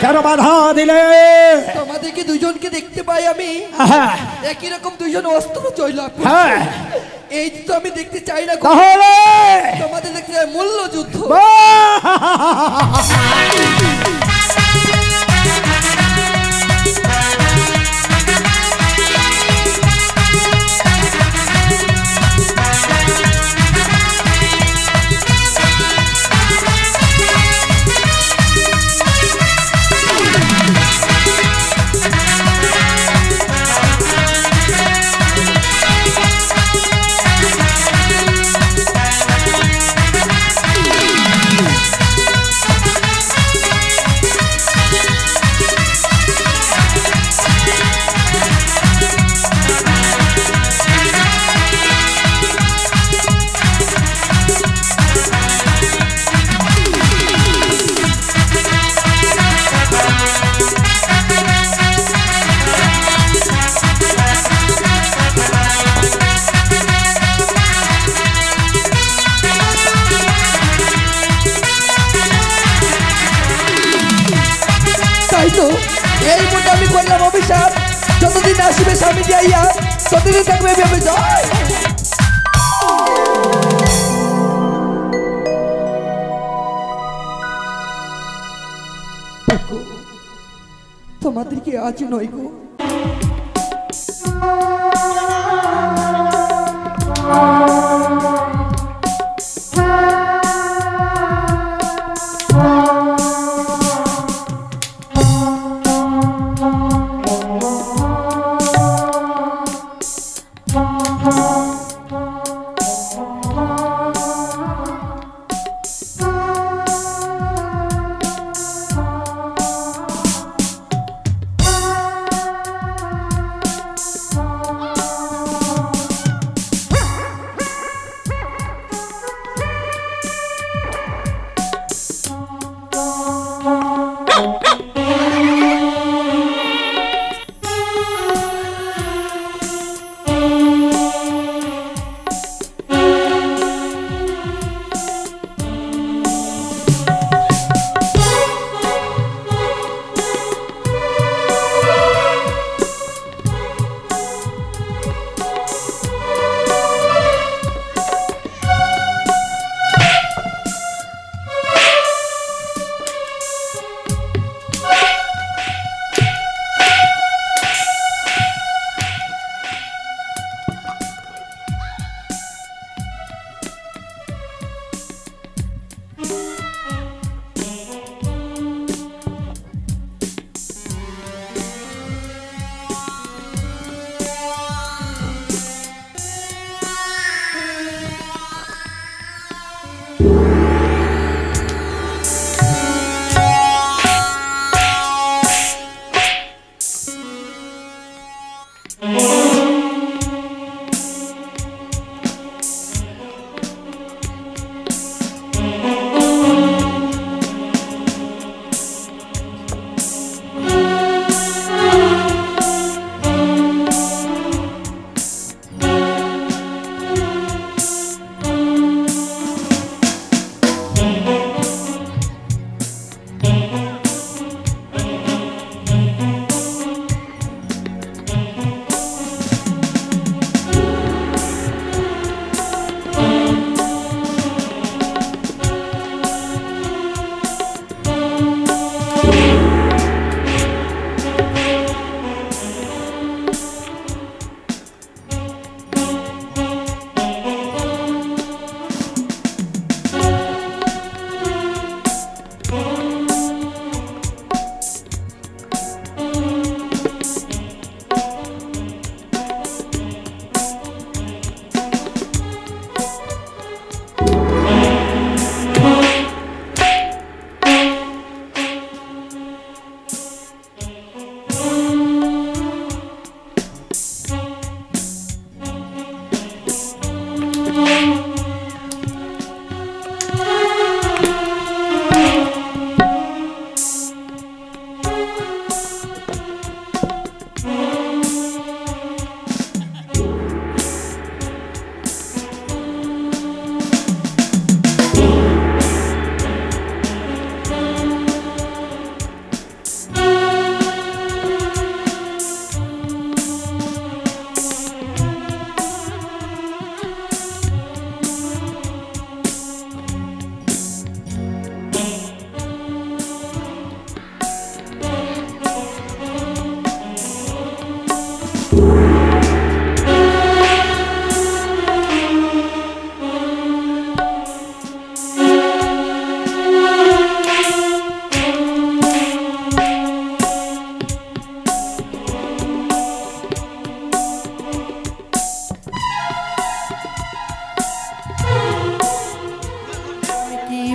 কেন বাধা দিলে? তোমাদেরকে দুজনকে দেখতে পাই আমি, একই রকম দুজন অস্ত্র চইলা। এই তো আমি দেখতে চাই না, তাহলে তোমাদের দেখতে চাই মূল্য যুদ্ধ। এই মতো আমি করলাম অভিশাপ, যতদিন আসবে স্বামী যাইয়া ততদিন থাকবে অভিশাপ। তোমাদেরকে আজ নয় গো,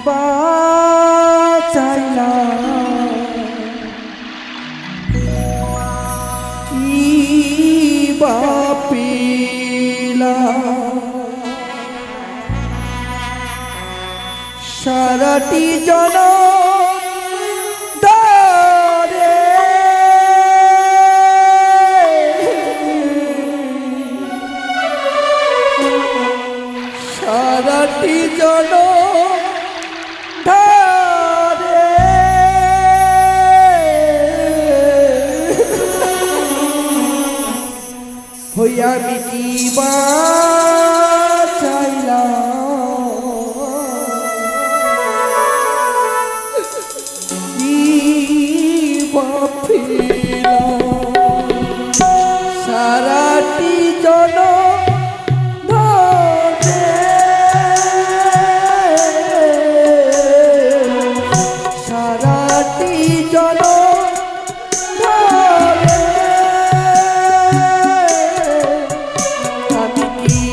বা চাইলাম কি বা পেলাম সারাটি জনম ধরে সারাটি জনম ধরে হইয়া আমি কি বা চাইলাম কি বা পেলাম সারাটি জনম ধরে সারাটি জনম ধরে আমি কি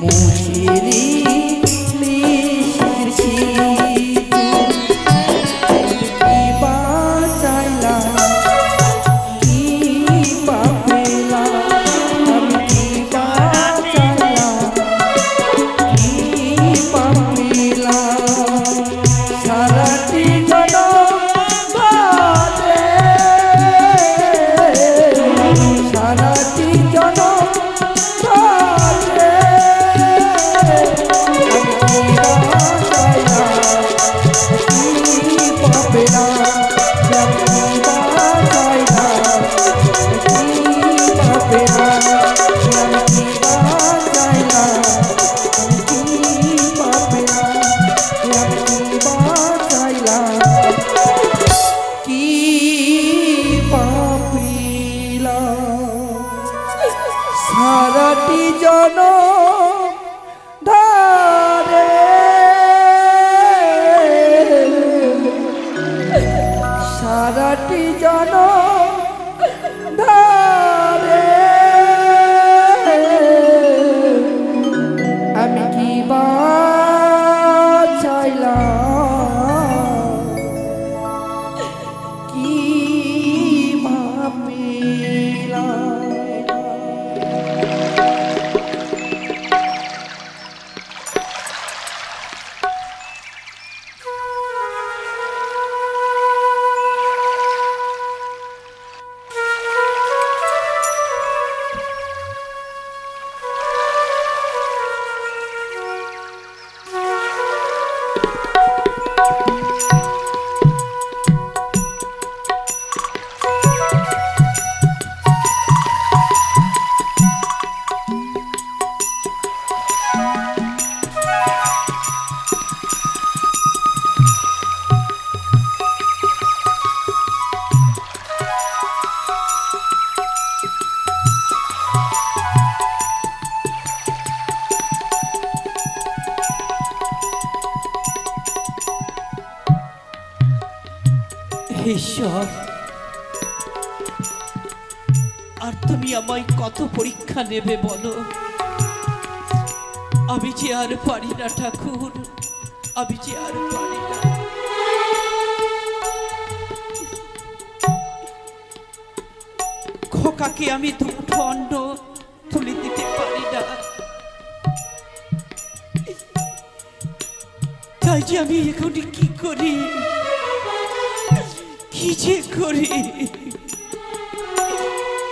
মুছিলি নিশির সিঁদুর কি বাঁচাইলাম কি পাপেলাম আমি কি বাঁচাইলাম কি পাপেলাম সারাটি জনম বাদে সারাটি জনম বাদে আমি কি পাপেলাম কি বাঁচাইলাম কি পাপেলাম আমি কি বাঁচাইলাম কি পাপেলাম আমি কি বাঁচাইলাম কি পাপিলাম সারাটি জনম ধারে সারাটি জনম ধারে আমি কি বাঁচাইলাম কি পাপিলাম ঈশ্বর, আর তুমি আমায় কত পরীক্ষা নেবে বলো? আমি যে আর পারি না ঠাকুর, আমি যে আর পারি না। খোকাকে আমি দুটো অন্ন তুলে দিতে পারি না, তাই যে আমি এখনই কি করি, কি যে করি।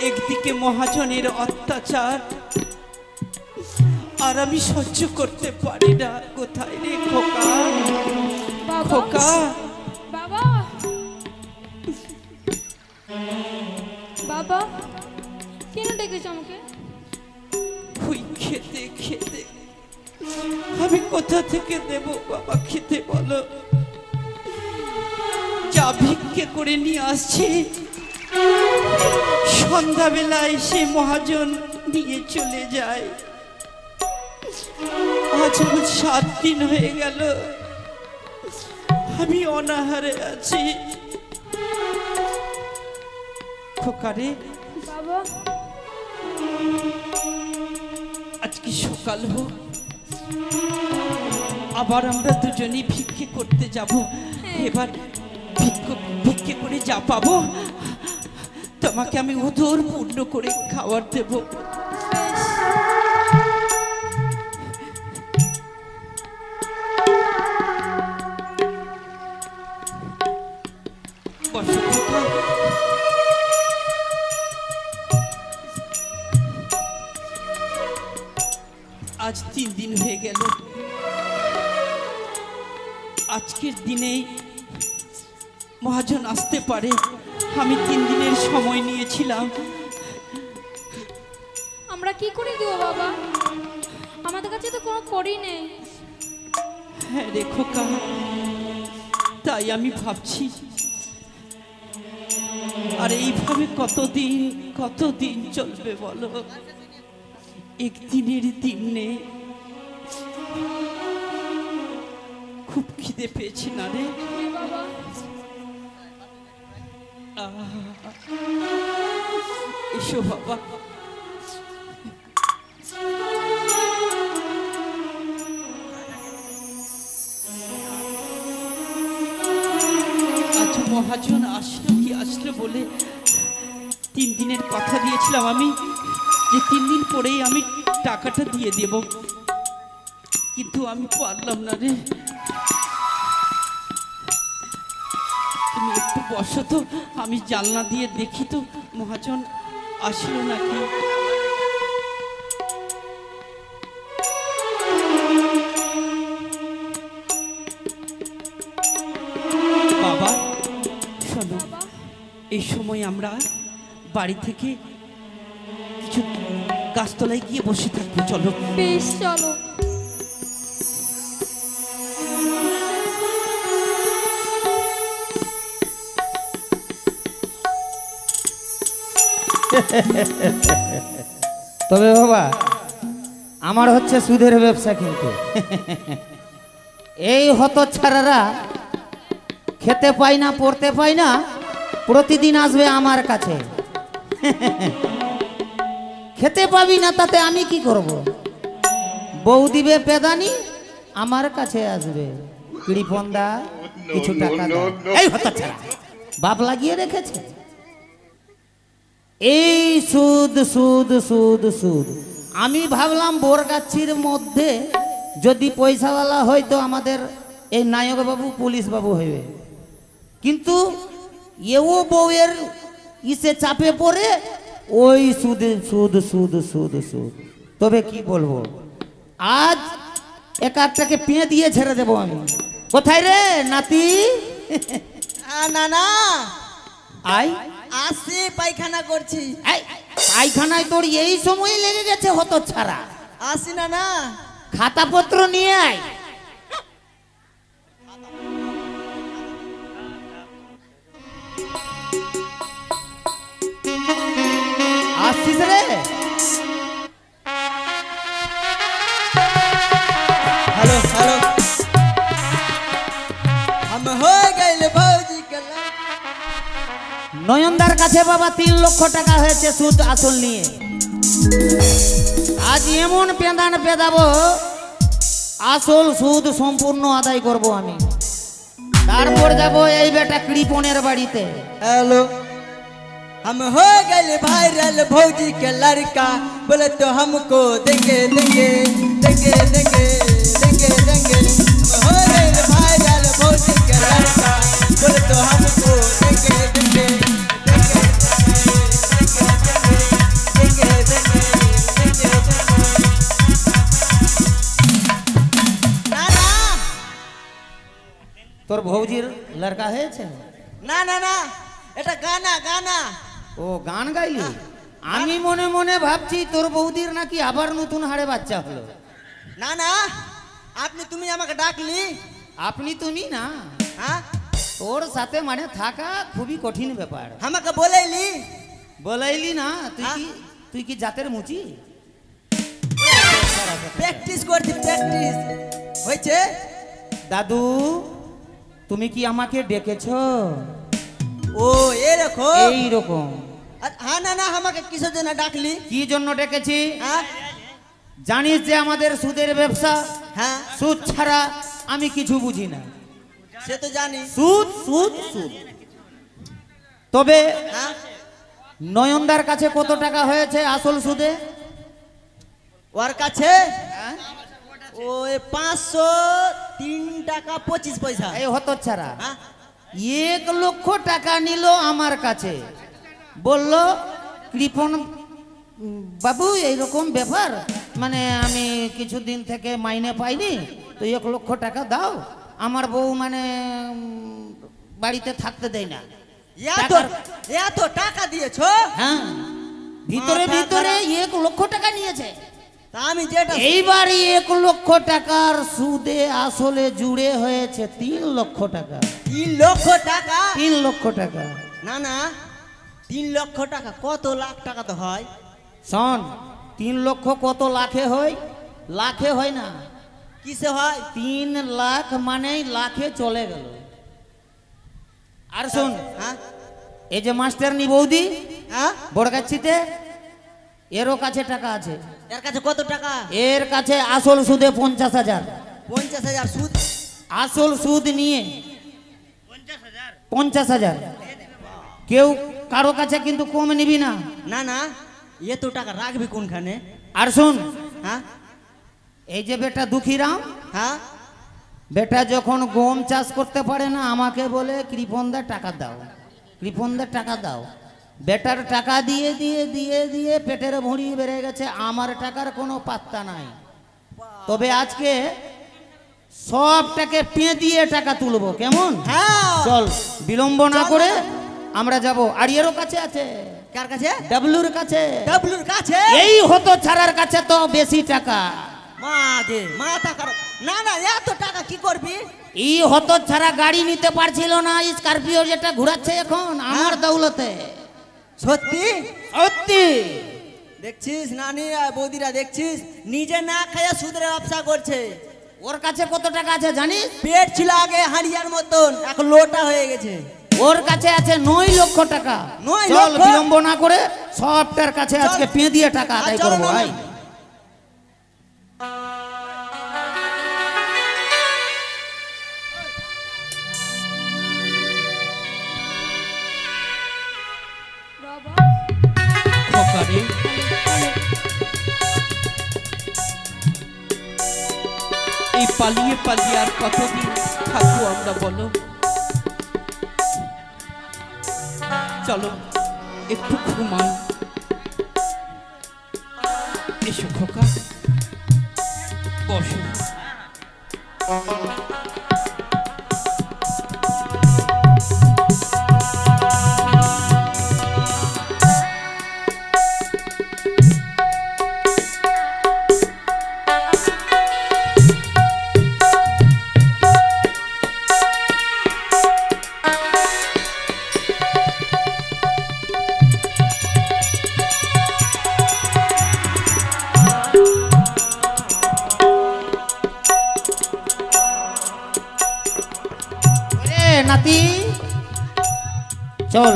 একদিকে মহাজনের অত্যাচার, আর আমি সহ্য করতে পারি না। কোথায় রে খোকা, খোকা? বাবা, বাবা কেন ডেকেছ আমাকে? ওই খেতে খেতে আমি কোথা থেকে দেব বাবা খেতে বলো? যা ভিক্ষে করে নিয়ে আসছি, সন্ধ্যাবেলায় সে মহাজন নিয়ে চলে যায়। আজ আমার 7 দিন হয়ে গেল আমি অনাহারে আছি। খোকারে, বাবা আজকে সকাল হোক, আবার আমরা দুজনেই ভিক্ষে করতে যাব। এবার ভিক্ষে করে যা পাবো তোমাকে আমি উদর পূর্ণ করে খাবার দেব। বসো খোকা। আজ 3 দিন হয়ে গেল। আজকের দিনেই মহাজন আসতে পারে, আমি 3 দিনের সময় নিয়েছিলাম। আমরা কি করে দিব বাবা? আমাদের কাছে তো কোনো করি নেই। হ্যাঁ রে খোকা, তাই আমি ভাবছি, আর এইভাবে কতদিন চলবে বলো? একদিনের দিন নেই। খুব খিদে পেয়েছি না রে? বাবা এসো বাবা। মহাজন আসলো কি আসলো বলে 3 দিনের কথা দিয়েছিলাম আমি, যে 3 দিন পরেই আমি টাকাটা দিয়ে দেব, কিন্তু আমি পারলাম না রে। তুমি একটু বসো তো, আমি জানলা দিয়ে দেখি তো মহাজন আসলো নাকি। বাবা শোনো, এই সময় আমরা বাড়ি থেকে কিছু গাছতলায় গিয়ে বসে থাকবো, চলো। বেশ চলো। তবে বাবা আমার হচ্ছে সুদের ব্যবসা, কিন্তু এই হতচ্ছাড়ারা খেতে পায় না, পড়তে পায় না, প্রতিদিন আসবে আমার কাছে। খেতে পাবি না তাতে আমি কি করব? বউ দিবে পেদানি, আমার কাছে আসবে, কৃপনদা কিছু টাকা দাও। এই হতচ্ছাড়া বাপ লাগিয়ে রেখেছে এই সুদ সুদ সুদ সুদ। আমি ভাবলাম বোরগাছির মধ্যে যদি পয়সাওয়ালা হয়তো আমাদের এই নায়ক বাবু পুলিশ বাবু হইবে, কিন্তু এও বউয়ের ইসে চাপে পড়ে ওই সুদ সুদ সুদ সুদ সুদ। তবে কি বলবো, আজ এক একটাকে পেয়ে দিয়ে ছেড়ে দেবো আমি। কোথায় রে নাতি? না না আই আসি, পায়খানা করছি। এই, পায়খানায় তোর এই সময় লেগে গেছে হতচ্ছাড়া। আসি না না, খাতাপত্র নিয়ে আয়। আসছিস রে? हेलो हेलो, हम हो गए भौजी के নয়নদার কাছে বাবা 3 লক্ষ টাকা হয়েছে সুদ আসল নিয়ে। আজ এমন পেদান পেদাবো, আসল সুদ সম্পূর্ণ আদায় করব আমি। তারপর যাব এই বেটা কৃপনের বাড়িতে। हेलो, हम हो गए वायरल भौजी के लड़का, बोले तो हमको देंगे देंगे देंगे देंगे देंगे देंगे। हम हो गए वायरल भौजी के लड़का, बोले तो हमको देंगे देंगे देंगे देंगे देंगे देंगे देंगे। ना ना তোর ভৌজির লড়কা হয়েছে? না না না, এটা গানা গানা। ও গান গাইলি? আমি মনে মনে ভাবছি তোর বৌদির নাকি আবার নতুন হাড়ে বাচ্চা হলো। না না, আপনি তুমি আমাকে ডাকলি? আপনি তুমি না, হ্যাঁ, তোর সাথে মানে থাকা খুবই কঠিন ব্যাপার। আমাকে বলেইলি? বলাইলি না? তুই কি জাতের মুচি? প্র্যাকটিস করছি, প্র্যাকটিস হয়েছে। দাদু তুমি কি আমাকে ডেকেছো? ও এরকম? এইরকম। হ্যাঁ না না, আমাকে কিসের জন্য ডাকলি? কি জন্য ডেকেছি হ্যাঁ জানিস? যে আমাদের সুদের ব্যবসা, হ্যাঁ সুদ ছাড়া আমি কিছু বুঝি না। সে তো জানি। সুদ সুদ সুদ। তবে হ্যাঁ, নয়নদার কাছে কত টাকা হয়েছে আসল সুদে? ওর কাছে হ্যাঁ? ওই 503 টাকা 25 পয়সা। এই হতচ্ছাড়া হ্যাঁ, 1 লক্ষ টাকা নিল আমার কাছে, বলল কৃপন বাবু এইরকম ব্যাপার, মানে আমি কিছুদিন থেকে মাইনে পাইনি, তো 1 লক্ষ টাকা দাও, আমার বউ মানে বাড়িতে থাকতে দেয় না। এত টাকা দিয়েছো? হ্যাঁ, ভিতরে ভিতরে 1 লক্ষ টাকা নিয়েছে। তা আমি যেটা এইবার 1 লক্ষ টাকার সুদে আসলে জুড়ে হয়েছে 3 লক্ষ টাকা। 3 লক্ষ টাকা? 3 লক্ষ টাকা। না না, 3 লক্ষ টাকা কত লাখ টাকা তো হয়? শোন, 3 লক্ষ কত লাখে হয়? লাখে হয় না, কিসে হয়? 3 লাখ মানেই লাখে চলে গেল। আর শোন, হ্যাঁ এই যে মাস্টারনি বৌদি হ্যাঁ, বড়গাছিতে, এরও কাছে টাকা আছে। এর কাছে কত টাকা? এর কাছে আসল সুদে 50,000। 50,000 সুদ? আসল সুদ নিয়ে 50,000 কেউ কারো কাছে কিন্তু কম নিবি না। না না, এ তো টাকা রাখবি কোনখানে? আর শুন, হ্যাঁ এই যে বেটা দুঃখীরাম, হ্যাঁ, বেটা যখন গম চাষ করতে পারে না আমাকে বলে কৃপনদার টাকা দাও, কৃপনদার টাকা দাও। বেটার টাকা দিয়ে দিয়ে দিয়ে দিয়ে পেটের ভুঁড়ি বেড়ে গেছে, আমার টাকার কোনো পাত্তা নাই। তবে আজকে সবটাকে পেঁদিয়ে টাকা তুলবো, কেমন? হ্যাঁ চল বিলম্ব না করে আমরা যাব। আর এরও কাছে আছে, কার কাছে? ডাবলুর কাছে। ডাবলুর কাছে? এই হতো ছাড়ার কাছে তো বেশি টাকা। মা দে মাথা খারাপ। না না, এত টাকা কি করবি? এই হতো ছাড়া গাড়ি নিতে পারছিল না, স্করপিও যেটা ঘোরাচ্ছে এখন আমার দৌলতে। সত্যি সত্যি দেখছিস নানি আর বৌদিরা, দেখছিস নিজে না খাইয়া সুদের ব্যবসা করছে। ওর কাছে কত টাকা আছে জানিস? পেট ছিল আগে হাড়িয়ার মতন, এখন লোটা হয়ে গেছে। ওর কাছে আছে 9 লক্ষ টাকা। 9 চল লক্ষ? বিলম্ব না করে সবটার কাছে আজকে পেঁদিয়ে টাকা আদায় চলো করবো না, ভাই। বাবা খোকারে, এই পালিয়ে পালিয়ে আর কতদিন থাকবো আমরা বলো? চলো একটু ঘুমাই। এসো খোকা, বসো। ওরে নাতি, চল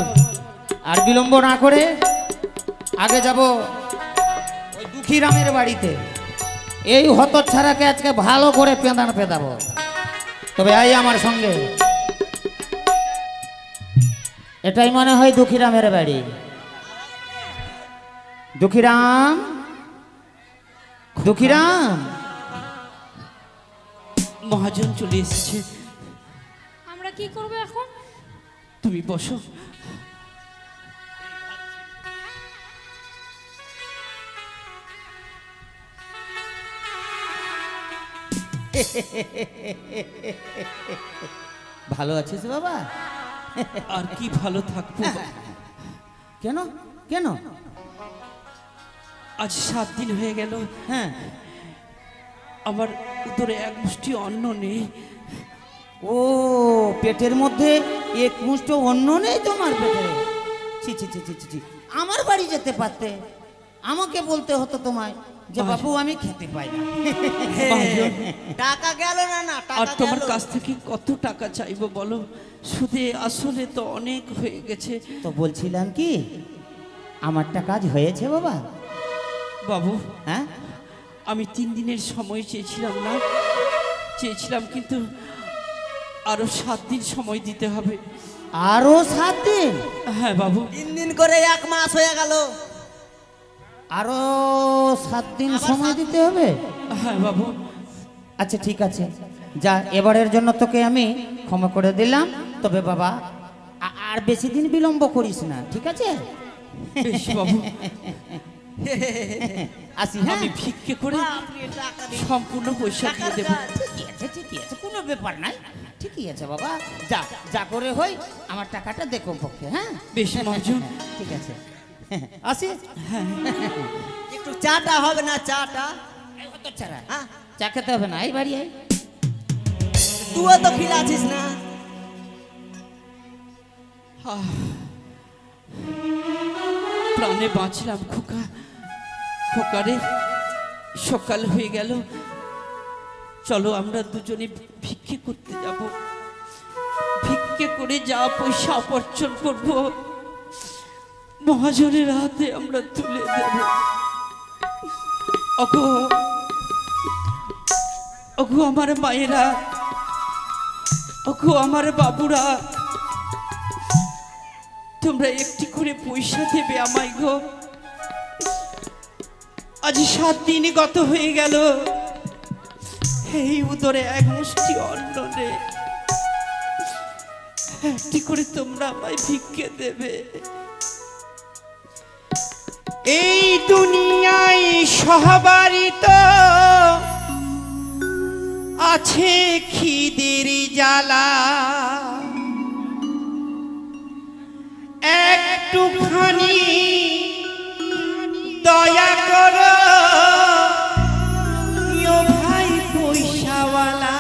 আর বিলম্ব না করে আগে যাব ওই দুঃখীরামের বাড়িতে। এই হতচ্ছাড়াকে আজকে ভালো করে পেদাবো। তবে আই আমার সঙ্গে। এটাই মনে হয় দুঃখীরামের বাড়ি। দুঃখীরাম, দুঃখীরাম। মহাজন চলে এসেছে, আমরা কি করব এখন? তুমি বসো। ভালো আছিস বাবা? আর কি ভালো থাকবো? কেন কেন? আজ 7 দিন হয়ে গেল হ্যাঁ, আমার উদরে এক মুষ্টি অন্ন নেই। ও পেটের মধ্যে এক মুষ্টি অন্ন নেই তোমার পেটে? ছি ছি ছি ছি ছি ছি। আমার বাড়ি যেতে পারতে, আমাকে বলতে হতো তোমায় যে বাবু আমি খেতে পাই না। মহাজন, টাকা গেল না না, আর টাকা তোমার গেল। কাছ থেকে কত টাকা চাইবো বলো? সুদে আসলে তো অনেক হয়ে গেছে। তো বলছিলাম কি, আমারটা কাজ হয়েছে বাবা? বাবু, হ্যাঁ, আমি 3 দিনের সময় চেয়েছিলাম না, চেয়েছিলাম কিন্তু আরো 7 দিন সময় দিতে হবে। আরো 7 দিন? হ্যাঁ বাবু। 3 দিন করে 1 মাস হয়ে গেল। আরো 7 দিন সময় দিতে হবে? হ্যাঁ বাবু। আচ্ছা ঠিক আছে, যা এবারের জন্য তোকে আমি ক্ষমা করে দিলাম। তবে বাবা আর বেশি দিন বিলম্ব করিস না, ঠিক আছে? বেশ বাবু, আসি। হ্যাঁ, আমি ভিক্ষে করে আপনি টাকা দিন। সম্পূর্ণ পয়সা দিয়ে দেবো। ঠিকই আছে, কোনো ব্যাপার নাই। ঠিকই আছে বাবা, যা যা করে হই আমার টাকাটা দেখো পক্ষে। হ্যাঁ বেশ মহাজন। ঠিক আছে, আসি। একটু চাটা হবে না? চাটা ছাড়া হ্যাঁ, চা খেতে হবে না, এই বাড়ি আয়। তুইও তো খিলাছিস না। প্রাণে বাঁচলাম খোকা। খোকারে, সকাল হয়ে গেল, চলো আমরা দুজনে ভিক্ষে করতে যাব। ভিক্ষে করে যা পয়সা অর্জন করব মহাজনের হাতে আমরা তুলে দেব। ওগো, ওগো আমার মায়েরা, ওগো আমার বাবুরা, তোমরা একটি করে পয়সা দেবে আমায় গো। আজ 7 দিন গত হয়ে গেল, এই উদরে এক মুষ্টি অন্ন নেই, একটি করে তোমরা আমায় ভিক্ষে দেবে। এই দুনিয়ায় সবারই তো আছে খিদের জ্বালা, একটুখানি দয়া করো ভাই পয়সাওয়ালা,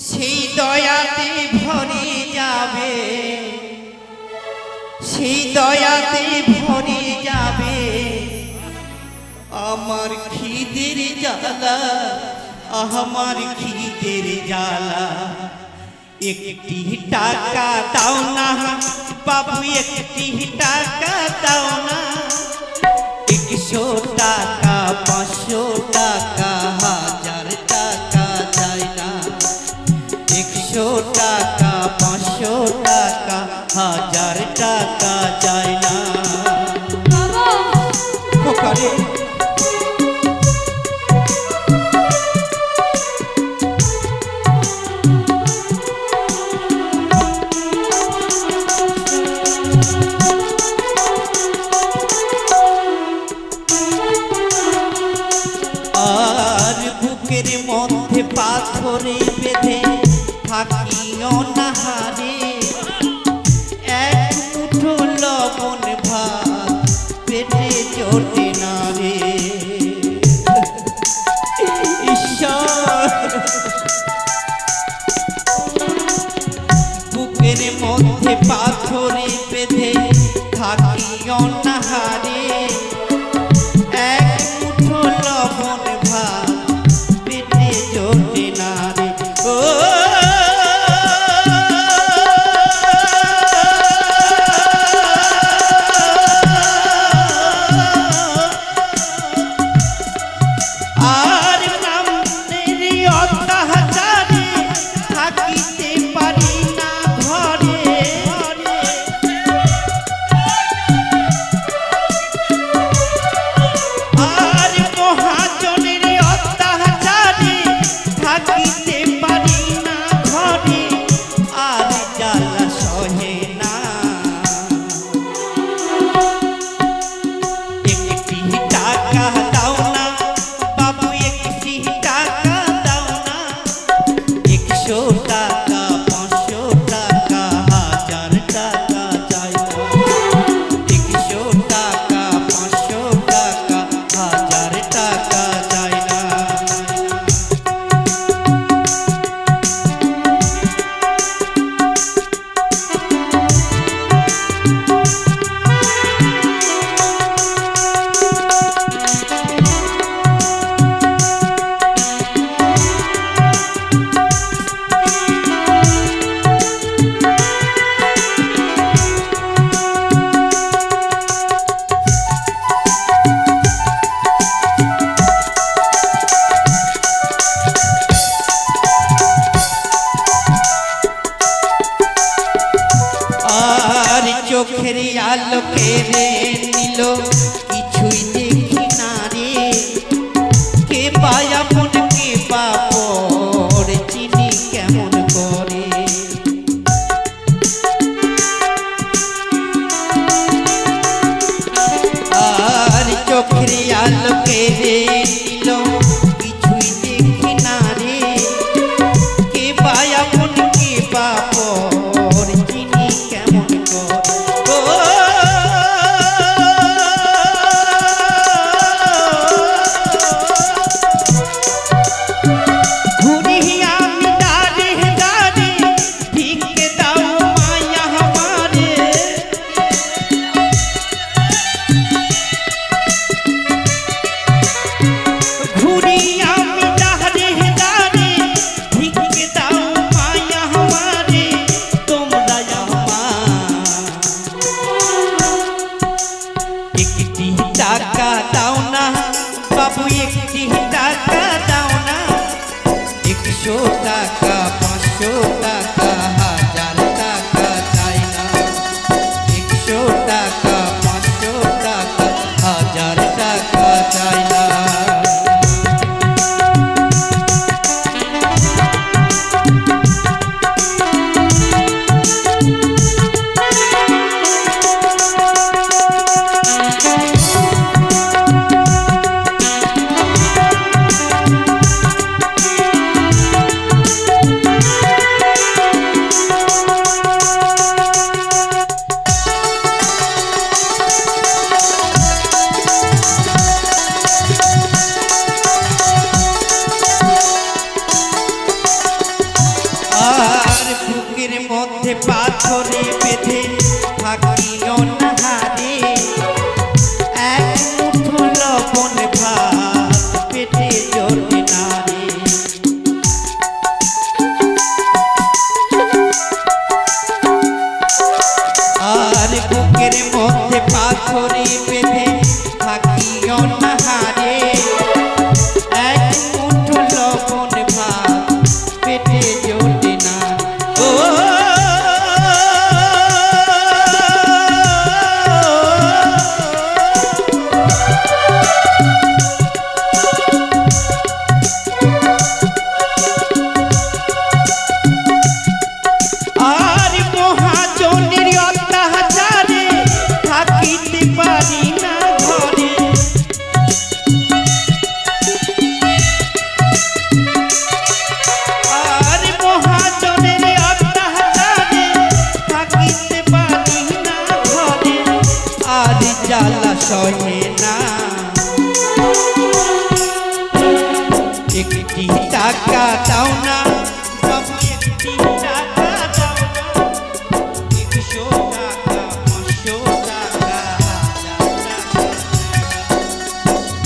সেই দয়াতে ভরে যাবে, সেই দয়াতে ভরে যাবে আমার খিদের জ্বালা, আমার খিদের জ্বালা। একটি টাকা দাও না বাবু, একটি টাকা দাও না, 100 টাকা 500 টাকা 1000 টাকা চাই না, 100 টাকা 500 টাকা 1000 টাকা চাই না। খোকারে মধ্যে পাথরে বেঁধে থাকিও না হারে, এক মুঠো লবণ ভাত পেটে জোটে না রে। ঈশ্বর বুকের মধ্যে পাথরে বেঁধে থাকিও না হারে, এক মুঠো লবণ ভাত জোটে না রে। ও পাথরে বেঁধে থাকি অনাহারে এক মুঠো লবণ ভাত পেটে জোটে না রে আর বুকের মধ্যে পাথরে বেঁধে থাকি অনাহারে এক মুঠো লবণ ভাত পেটে জোটে না ও আর মহাজনের অত্যাচারে থাকিতে পারি না ঘরে আর মহাজনের অত্যাচারে থাকিতে পারি না ঘরে আর জ্বালা সহে না একটি টাকা দাও না বাবু একটি টাকা দাও না 100 টাকা 500 টাকা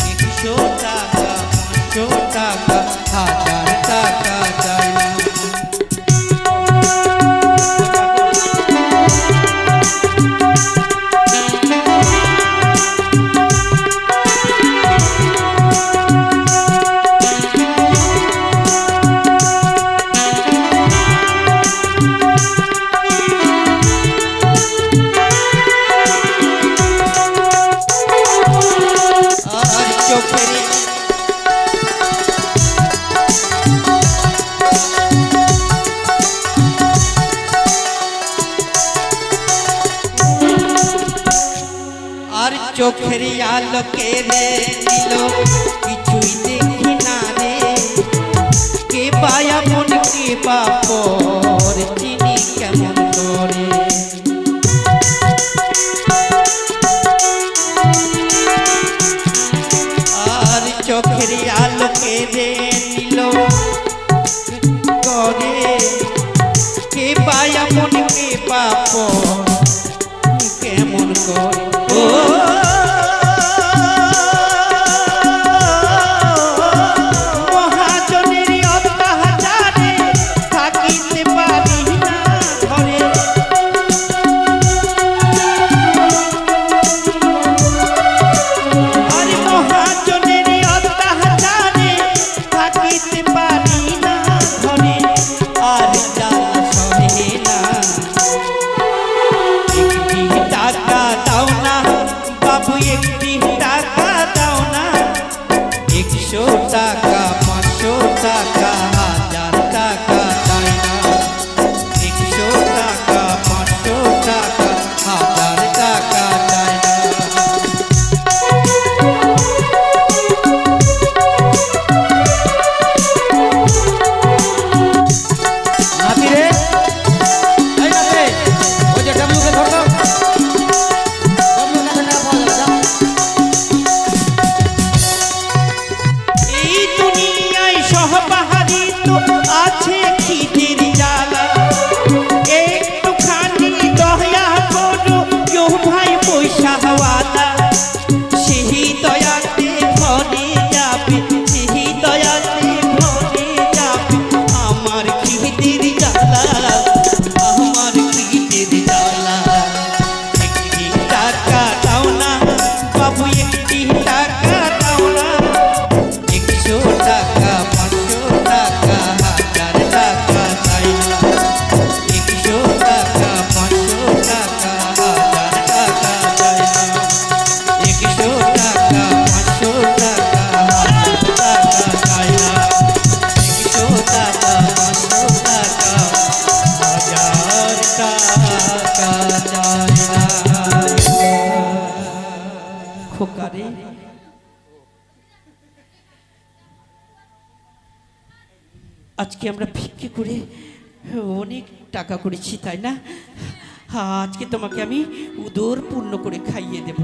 1000 টাকা 100 টাকা 500 টাকা 1000 টাকা চাই না আর চোখের আর চোখের আলোকে রে দিল কিছুই দেখি না রে কে পায়া মন কে বাপর চিনি কেমন করে আর চোখের আলোকে রে নিল করে কে পায়া মন কে বাপর কেমন করে ও মহাজনের অত্যাচারে থাকিতে পারি না ঘরে আর মহাজনের অত্যাচারে থাকিতে পারি না ঘরে আর জ্বালা সহে না একটি টাকা দাও না বাবু একটি টাকা দাও না 100 টাকা 500 টাকা 1000 টাকা চাই না 100 টাকা 500 টাকা 1000 টাকা চাই না নাতি রে এই নাতি ওই যে ডাবলুকে ধর দাও ডাবলু কাছে না পাওয়া যাবে যাও এই দুনিয়ায় সহবাহারি তো আছে খিদের জ্বালা একটুখানি দয়া করো কেউ ভাই পয়সাওয়ালা সেই দয়াতে ভরে যাবে সেই দয়াতে ভরে যাবে আমার খিদের জ্বালা আমার খিদের জ্বালা একটি টাকা দাও না বাবু একটি টাকা দাও না 100 টাকা 500 টাকা 1000 টাকা চাই না 100 টাকা 500 টাকা 1000 টাকা চাই না 100 টাকা 500 টাকা 1000 টাকা চাই না 100 টাকা 500 টাকা 1000 টাকা চাই না খোকারে আজকে আমরা ভিক্ষে করে অনেক টাকা করেছি তাই না আজকে তোমাকে আমি উদর পূর্ণ করে খাইয়ে দেব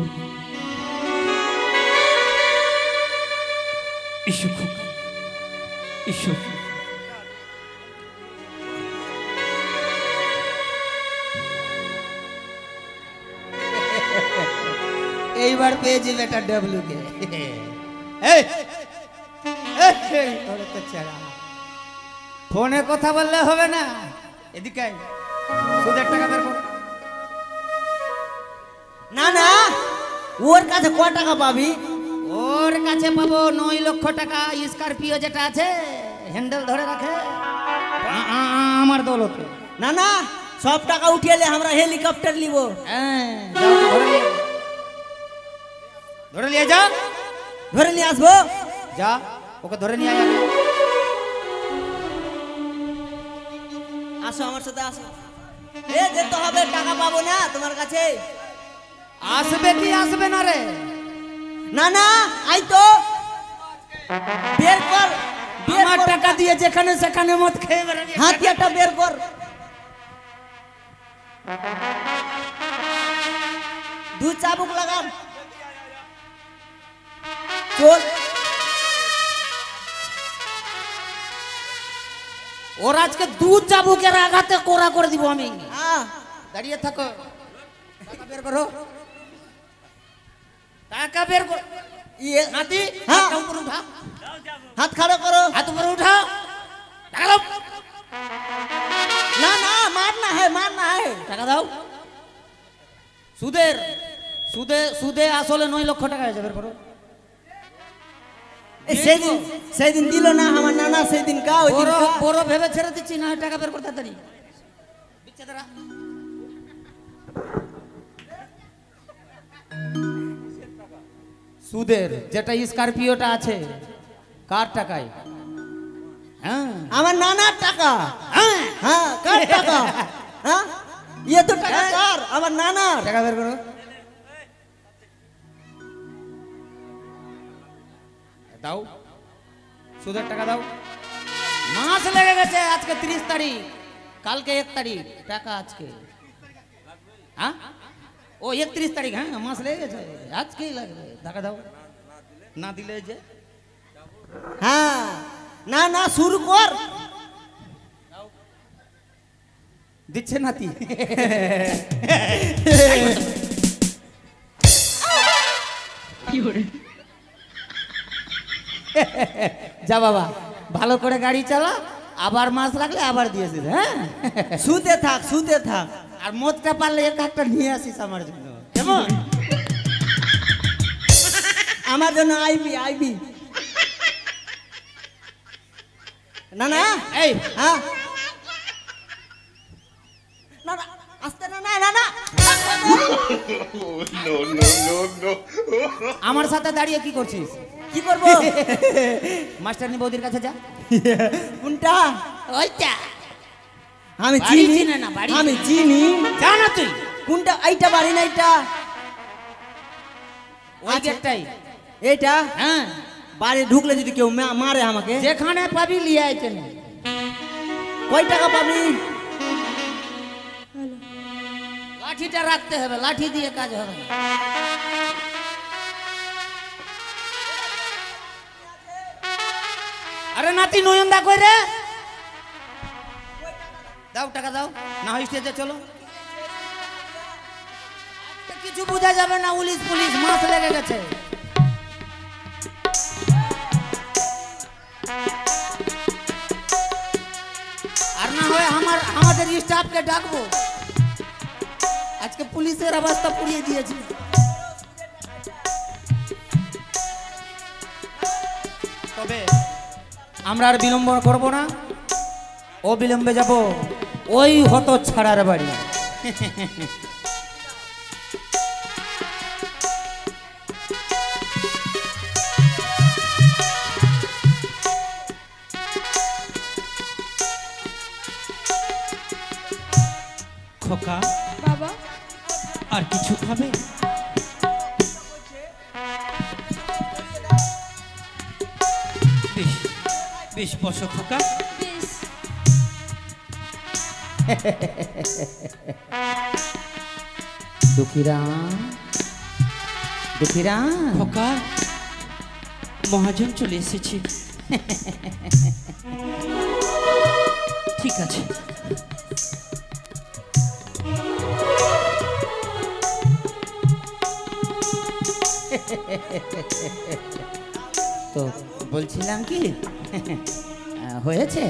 এসো খোকা এসো এবার পেয়েছি বেটা ডব্লুকে। ফোনে কথা বললে হবে না, এদিকে আয়। সুদের টাকা বের কর। না না, ওর কাছে ক টাকা পাবি? ওর কাছে পাবো 9 লক্ষ টাকা। স্করপিও যেটা আছে হ্যান্ডেল ধরে রাখে, আমার দৌলতে। না না, সব টাকা উঠিয়ে এলে আমরা হেলিকপ্টার নিব। হ্যাঁ, যাও তো ধরে নিয়ে। ধরে নিয়ে যা, ধরে নিয়ে আসবো। যা ওকে ধরে নিয়ে আয়। আসো আমার সাথে আসো। এ যেতে হবে, টাকা পাবো না তোমার কাছে। আসবে কি আসবে না রে? না না, আই তো বের কর। আমার টাকা দিয়ে যেখানে সেখানে মত খেয়ে বেড়াবি। হাতিয়ারটা বের কর। দু চাবুক লাগান। চল। ওর আজকে 2 চাবুকের আঘাতে কোরা করে দিব আমি। হ্যাঁ, দাঁড়িয়ে থাকো, টাকা বের করো, টাকা বের কর। ইয়ে নাতি, হ্যাঁ। হাতটা উপরে উঠা, হাত খাড়া করো। হাত উপরে উঠা, টাকা দাও। না না, মার না है, মার না है। টাকা দাও। সুদের সুদে সুদে আসলে 9 লক্ষ টাকা আছে, বের করো। সেদিন দিল না আমার নানা, সেদিন কা ওই দিন বড় কা। বড় ভেবে ছেড়ে দিচ্ছি না, টাকা বের করতে তাড়াতাড়ি। বিচ্ছেদরা সুদের যেটা স্করপিওটা আছে কার টাকায়? হ্যাঁ আমার নানার টাকা। হ্যাঁ, হ্যাঁ, কার টাকা? হ্যাঁ, ইয়ে তো টাকা কার? আমার নানার। টাকা বের করো। দাও, সুদের টাকা দাও। মাস লেগে গেছে, আজকে 30 তারিখ, কালকে 1 তারিখ, টাকা আজকে। হ্যাঁ, ও 31 তারিখ। হ্যাঁ, মাস লেগে গেছে, আজকেই লাগবে। টাকা দাও, না দিলে যে। হ্যাঁ, না না, শুরু কর। দিচ্ছে নাতি। যা বাবা, ভালো করে গাড়ি চালা, আবার মাছ লাগলে আবার দিয়েছিস। হ্যাঁ, শুতে থাক, শুতে থাক। আর মদটা পারলে একটা নিয়ে আসিস আমার জন্য, কেমন? আমার জন্য আইবি, আইবি। না না, এই হ্যাঁ, না না, আস্তে, না না, না না। আমার সাথে দাঁড়িয়ে কি করছিস? কি করব? মাস্টারনি বৌদির কাছে যা। কোনটা? ওইটা আমি বাড়ি চিনি চিনে না, বাড়ি আমি চিনি। যা না তুই। কোনটা? এইটা বাড়ি না, এইটা ওই গেটটাই। এইটা হ্যাঁ, বাড়ি ঢুকলে যদি কেউ মারে আমাকে, যেখানে পাবি লিয়ে আইতে নে। কয় টাকা পাবি? লাঠিটা রাখতে হবে, লাঠি দিয়ে কাজ হবে না। আরে নাতি নয়নদা কই রে? দাও, টাকা দাও, না হয় স্টেজে চলো। আজকে কিছু বোঝা যাবে না, পুলিশ পুলিশ মাছ লেগে গেছে। আর না হয় আমাদের স্টাফকে ডাকবো, আজকে পুলিশের অবস্থা পুড়িয়ে দিয়েছে। তবে আমরা আর বিলম্ব করব না, অবিলম্বে যাব ওই হত ছাড়ার বাড়ি। খোকা, বাবা, আর কিছু খাবে? বেশ বেশ, বসো খোকা। বেশ। দুঃখীরাম, দুঃখীরাম। খোকা, মহাজন চলে এসেছে। ঠিক আছে, তো বলছিলাম কি হয়েছে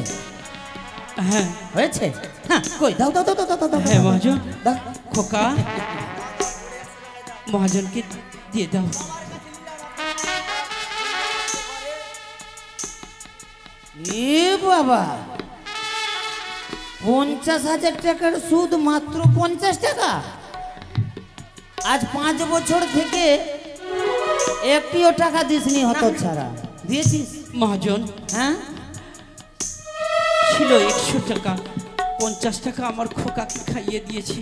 হ্যাঁ হয়েছে হ্যাঁ কই দাও দাও দাও দাও দাও দাও হ্যাঁ মহাজন দাও খোকা মহাজনকে দিয়ে দাও। এ বাবা 50,000 টাকার সুদ মাত্র 50 টাকা। আজ 5 বছর থেকে একটিও টাকা দিসনি হতো ছাড়া দিয়েছিস মহাজন হ্যাঁ ছিল 100 টাকা, 50 টাকা আমার খোকাকে খাইয়ে দিয়েছি।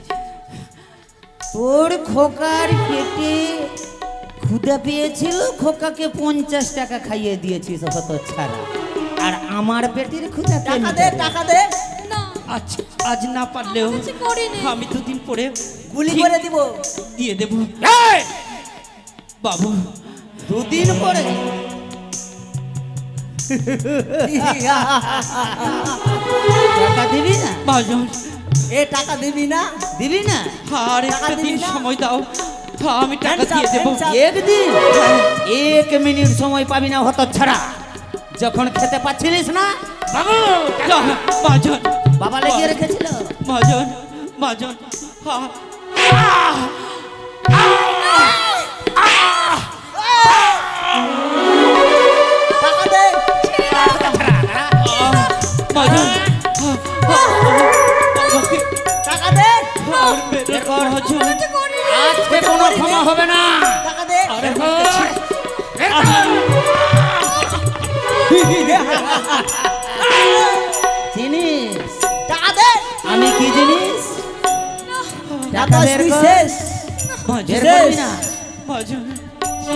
তোর খোকার পেটে ক্ষুধা পেয়েছিল, খোকাকে 50 টাকা খাইয়ে দিয়েছিস হতো ছাড়া, আর আমার পেটের ক্ষুধা টাকা দে টাকা দে, না আজ আজ না পারলেও কিছু করিনি। আমি দুদিন পরে গুলি ঠিক করে দিব। দিয়ে দেব। বাবু দুদিন পরে টাকা দিবি না? মহাজন এ টাকা দিবি না? দিবি না? আর টাকা একটা দিবি দিন না? সময় দাও, আমি টাকা Hands up, দিয়ে দেবো। hands up. একদিন 1 মিনিট সময় পাবি না হতো ছাড়া। যখন খেতে পাচ্ছিলিস না বাবু না, মহাজন বাবা লেগে রেখেছিল। মহাজন মহাজন টাকা দে। মহাজন টাকা দে। মহাজন আজকে কোনো ক্ষমা হবে না। টাকা দে। আরে আমার কাছে জিনিস টাকা দে। আমি কি জিনিস? টাকা বাতাস বের তুই কর। শেষ। বের করবি না? মহাজন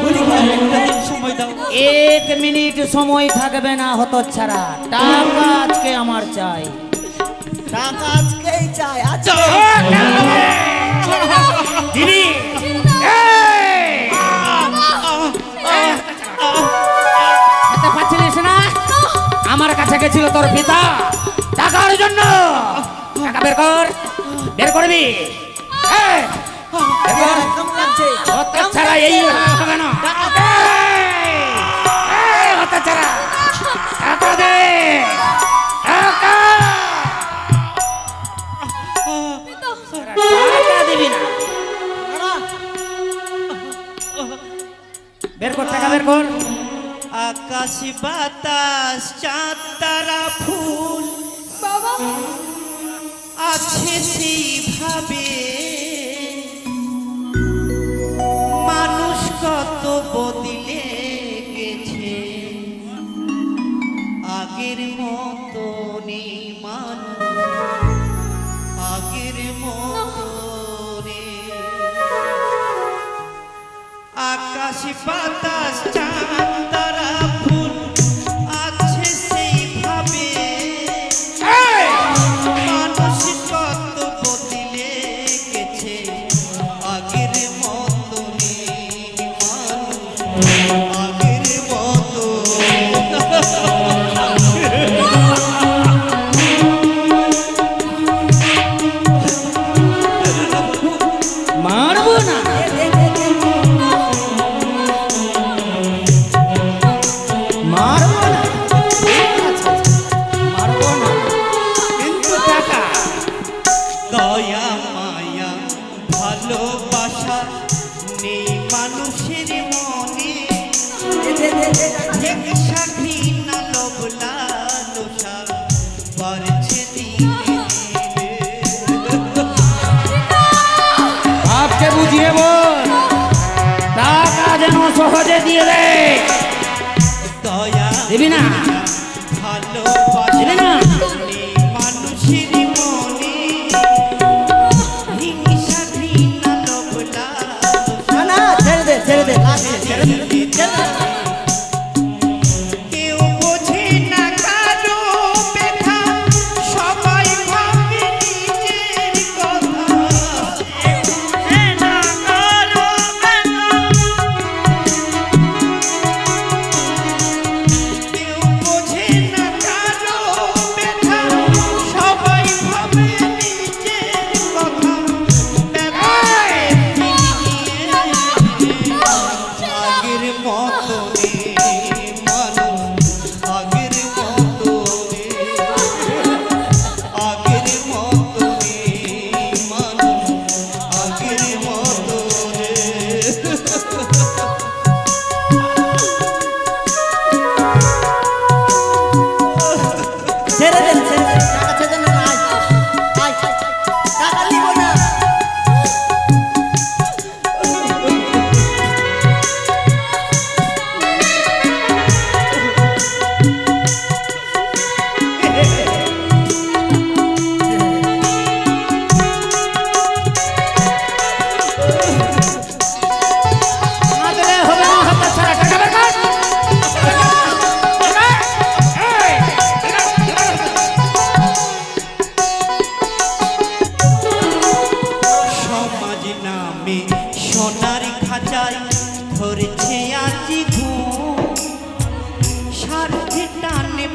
গুলি করে। একটা দিন সময় দাও। 1 মিনিট সময় থাকবে না হতো ছাড়া। টাকা আজকে আমার চাই। টাকা আজকেই চাই, আজকে। খেতে পাচ্ছিলিস না? আমার কাছে গেছিল তোর পিতা টাকার জন্য। টাকা বের কর, বের করবি। এই, বের কর। কেমন লাগছে? হতো ছাড়া এই হবে না। এই, হতো ছাড়া। টাকা দে। টাকা। টাকা দিবি না। বের কর, টাকা বের কর। আকাশ বাতাস চাঁদ তারা ফুল বাবা আছে সেইভাবে, মানুষ কত বদলে গেছে, আগের মতো নেই মানুষ, আগের মতো নেই। আকাশ বাতাস চাঁদ তারা ফুল আছে সেইভাবে, মানুষ কত বদলে গেছে, আগের মতো নেই মানুষ, আগের মতো। মারবো না। মারবো না। আচ্ছা, মারবো না। কিন্তু টাকা দয়া মায়া ভালোবাসা নেই মানুষের মনে, হিংসা ঘৃণা লোভ লালসা বাড়ছে দিনে দিনে। আপকে বুঝিয়ে বল, টাকা যেন সহজে দিয়ে দে। দয়া দিবি না? ভালোবাসা দিবি না? নেই মানুষের মনে, হিংসা ঘৃণা লোভ লালসা না, না, ছেড়ে দে, ছেড়ে দে, last এ, ছেড়ে দে, ছেড়ে দে। কেউ বোঝে না কারো ব্যথা, সবাই ভাবে নিজের কথা। বোঝে না কারো ব্যথা, কেউ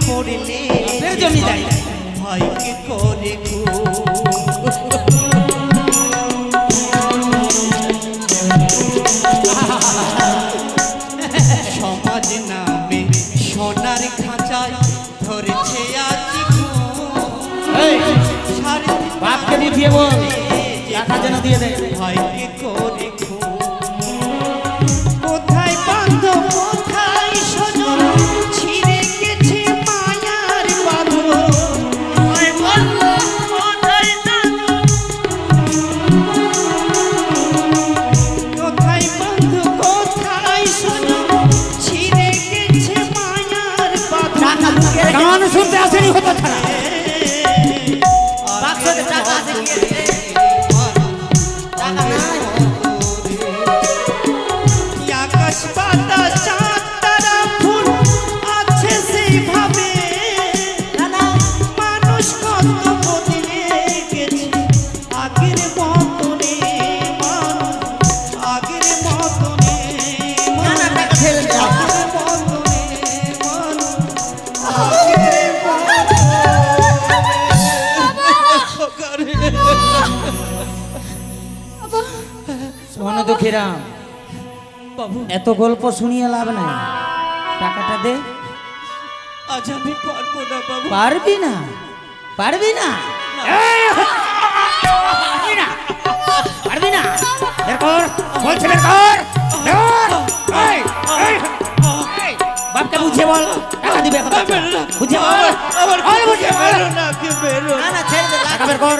করলে বাপের জমিদারি। ভাইকে করে সমাজ নামে সোনার খাঁচায় ধরেছে আজি বাপকে দিয়ে বল টাকা যেন দিয়ে দেয়। ভাইকে করে কোথায় বাঁধো কোথায় শোনো ছিঁড়ে গেছে মায়ার বাঁধো কোথায় বাঁধো কোথায় শোনো ছিঁড়ে গেছে মায়ার বাঁধো গান শুনতে আসেনি হতো ছাড়া আকাশ বাতাস চাঁদ তারা ফুল আছে সেইভাবে মানুষ কত বদলে গেছে আগের মতনে আগের মতনে শোনো দুঃখীরাম, বাবু এত গল্প শুনিয়ে লাভ নাই, টাকাটা দে। আজ আমি পারবো না বাবু। পারবি না? পারবি না? পারবি না? বের কর, বলছে বের কর। বাপকে বুঝিয়ে বল টাকা দিবে, বুঝিয়ে বল, বুঝিয়ে বল। টাকা বের কর,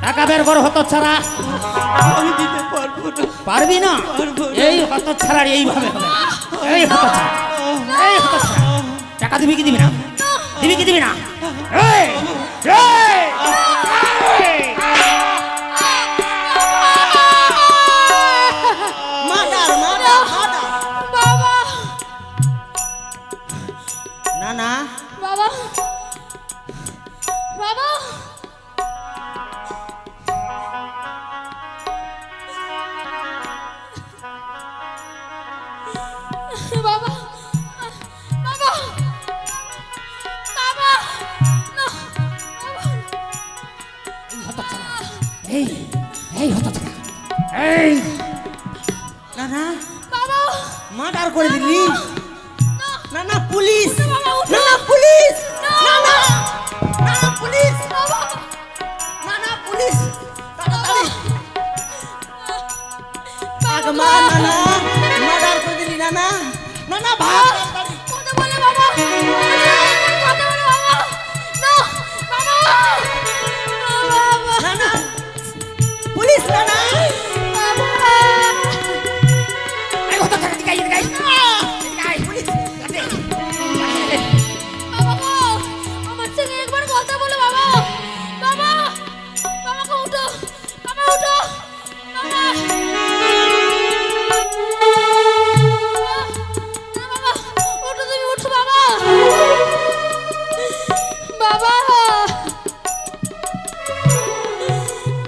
টাকা বের কর। হতো ছাড়া আমি দিতে পারবো না। পারবি না? এই হতো ছাড়া এইভাবে হবে। এই হতো ছাড়া, এই হতো ছাড়া টাকা দিবি কি দিবি না? দিবি কি দিবি না? এই এই বাবা না না বাবা বাবা বাবা বাবা বাবা না এই এই হতো ছাড়া এই না না বাবা মার্ডার করে দিলি। না না পুলিশ, বাবা না না পুলিশ, না না না না না পুলিশ, বাবা না না পুলিশ, তাড়াতাড়ি বাবা না না মার্ডার করে দিলি। না না না না ভাগ কথা বলে বাবা কথা বলে বাবা না বাবা বাবা না না পুলিশ, না না এই হতো ছাড়া দিকে দিকে পুলিশ বাবা আমার সঙ্গে একবার কথা বলো বাবা বাবা বাবা উঠো বাবা উঠো বাবা বাবা উঠো তুমি উঠো বাবা বাবা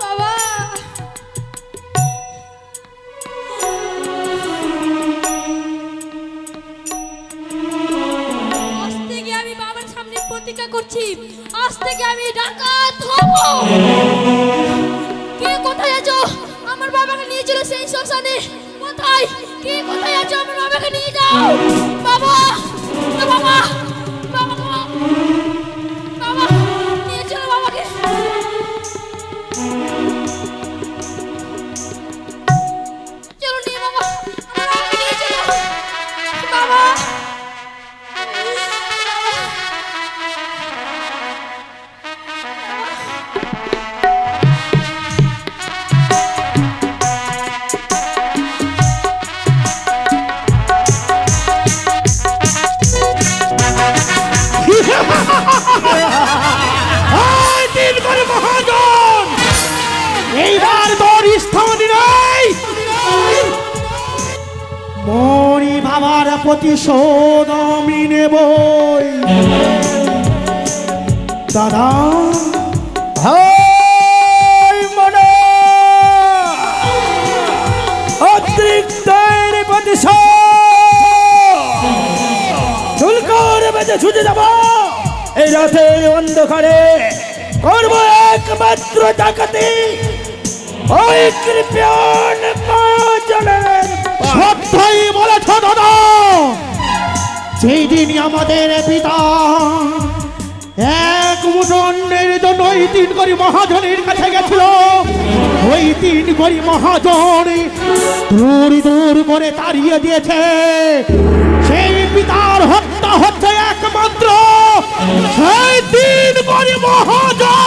বাবা আজ থেকে আমি বাবার সামনে প্রতিজ্ঞা করছি, আজ থেকে আমি ডাকাত হব। কে কোথায় আছো? আমার বাবাকে নিয়ে চলো সেই শ্মশানে। কোথায়? কে কোথায় আছো? আমার বাবাকে নিয়ে যাও। বাবা বাবা বাবা বাবা নিয়ে চলো বাবাকে। চলো নিয়ে বাবা, আমার বাবাকে নিয়ে চলো বাবা। এইবার তোর স্থান নেই। মরি বাবার প্রতিশোধ আমি নেবই। দাদা অতিরিক্ত প্রতিশোধ চুলকর ঘরে বেঁচে ছুটে যাব এই রাতের অন্ধকারে করবো একমাত্র ডাকাতি ওই কৃপণ জনের। সত্যই বলেছ দাদা, সেই দিনই আমাদের পিতা এক মুঠো অন্নের জন্য ওই 3 কোটি মহাজনের কাছে গেছিল। ওই 3 কোটি মহাজন দূর দূর করে তাড়িয়ে দিয়েছে। সেই পিতার হত্যা হচ্ছে একমাত্র সেই 3 কোটি মহাজন।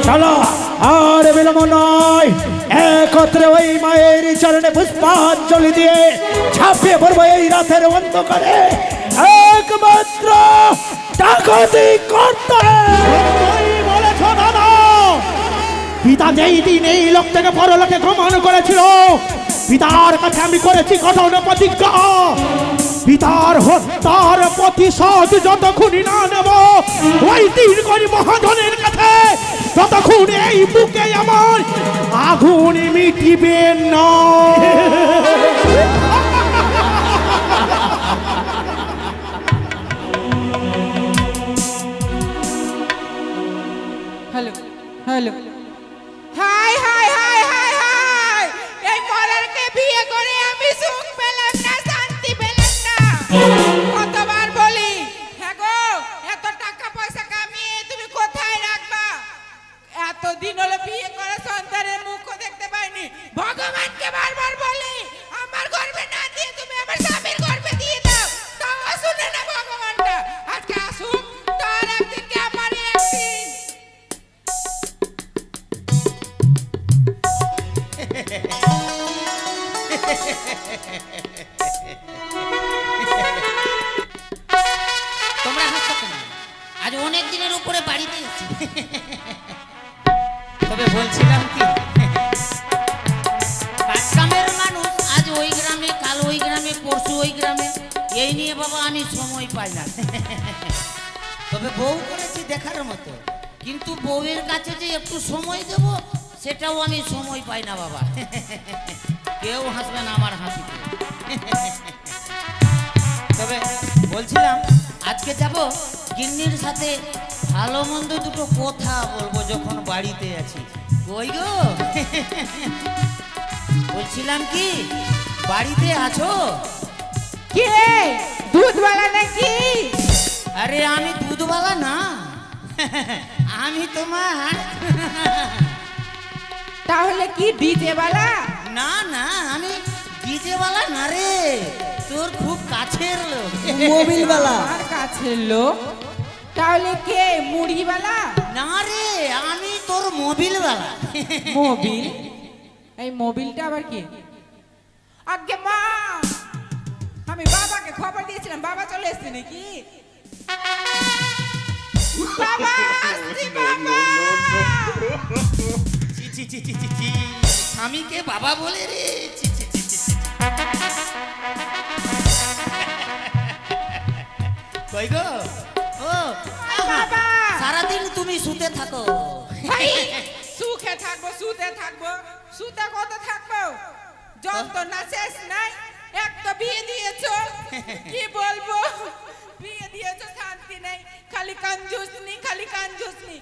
চলো আর বিলম্ব নয়, একত্রে ওই মায়ের চরণে পুষ্পাঞ্জলি দিয়ে ঝাঁপিয়ে পড়বো এই রাতের অন্ধকারে একমাত্র ডাকাতি করতে। বলেছ দাদা, পিতা যেই দিন এই লোক থেকে পরলোকে গমন করেছিল, পিতার কাছে আমি করেছি কঠোর প্রতিজ্ঞা, পিতার হত্যার প্রতিশোধ যতক্ষণ না নেব ওই 3 কোটি মহাজনের কাছে, ততক্ষণ এই বুকে আমার আগুন মিটিবে না। Hello hello, high high high high high, এই মরারকে বিয়ে করে আমি সুখ পেলাম না, শান্তি পেলাম না। কতবার বলি, হ্যাঁ গো এত টাকা পয়সা কামিয়ে তুমি কোথায় রাখবা? এতদিন হলো বিয়ে করে সন্তানের মুখও দেখতে পাইনি। ভগবানকে বারবার বলি আমার গর্ভে না দিয়ে তুমি আমার স্বামীর গর্ভে দিয়ে দাও, তাও শুনে না ভগবানটা। আজকে আসুক তোর একদিনকে আমার একদিন। তোমরা হাসছো কেন? আজ অনেক দিনের উপরে বাড়িতে এসেছি। তবে বলছিলাম কি, গ্রামের মানুষ আজ ওই গ্রামে, কাল ওই গ্রামে, পরশু ওই গ্রামে, এই নিয়ে বাবা আমি সময় পাই না। তবে বউ করেছি দেখার মতো, কিন্তু বউয়ের কাছে যে একটু সময় দেব সেটাও আমি সময় পাই না বাবা। কেউ হাসবে না আমার হাসিতে। তবে বলছিলাম আজকে যাব গিন্নির সাথে ভালো মন্দ দুটো কথা বলবো যখন বাড়িতে আছি। কই গো, বলছিলাম কি বাড়িতে আছো? কে দুধওয়ালা নাকি? আরে আমি দুধওয়ালা না, আমি তোমার। তাহলে কি ডিজেওয়ালা? না না, আমি ডিজেওয়ালা না রে, তোর খুব কাছের লোক। মোবিলওয়ালা। আমার কাছের লোক? তাহলে কে মুড়িওয়ালা? না রে, আমি তোর মোবিলওয়ালা। মোবিল? এই মোবিলটা আবার কি? আগে মা, আমি বাবাকে খবর দিয়েছিলাম, বাবা চলে এসেছে নাকি? বাবা আসছি, বাবা। ছি ছি ছি ছি ছি ছি, স্বামীকে বাবা বলে রে। ছি ছি ছি ছি ছি। কই গো? ও বাবা। সারাদিন তুমি শুতে থাকো। ভাই, সুখে থাকবো, শুতে থাকবো, শুতে কত থাকবো? যন্ত্রণা শেষ নাই। এক তো বিয়ে দিয়েছো, কি বলবো, বিয়ে দিয়েছো শান্তি নেই, খালি কাঞ্জুসনি, খালি কাঞ্জুসনি।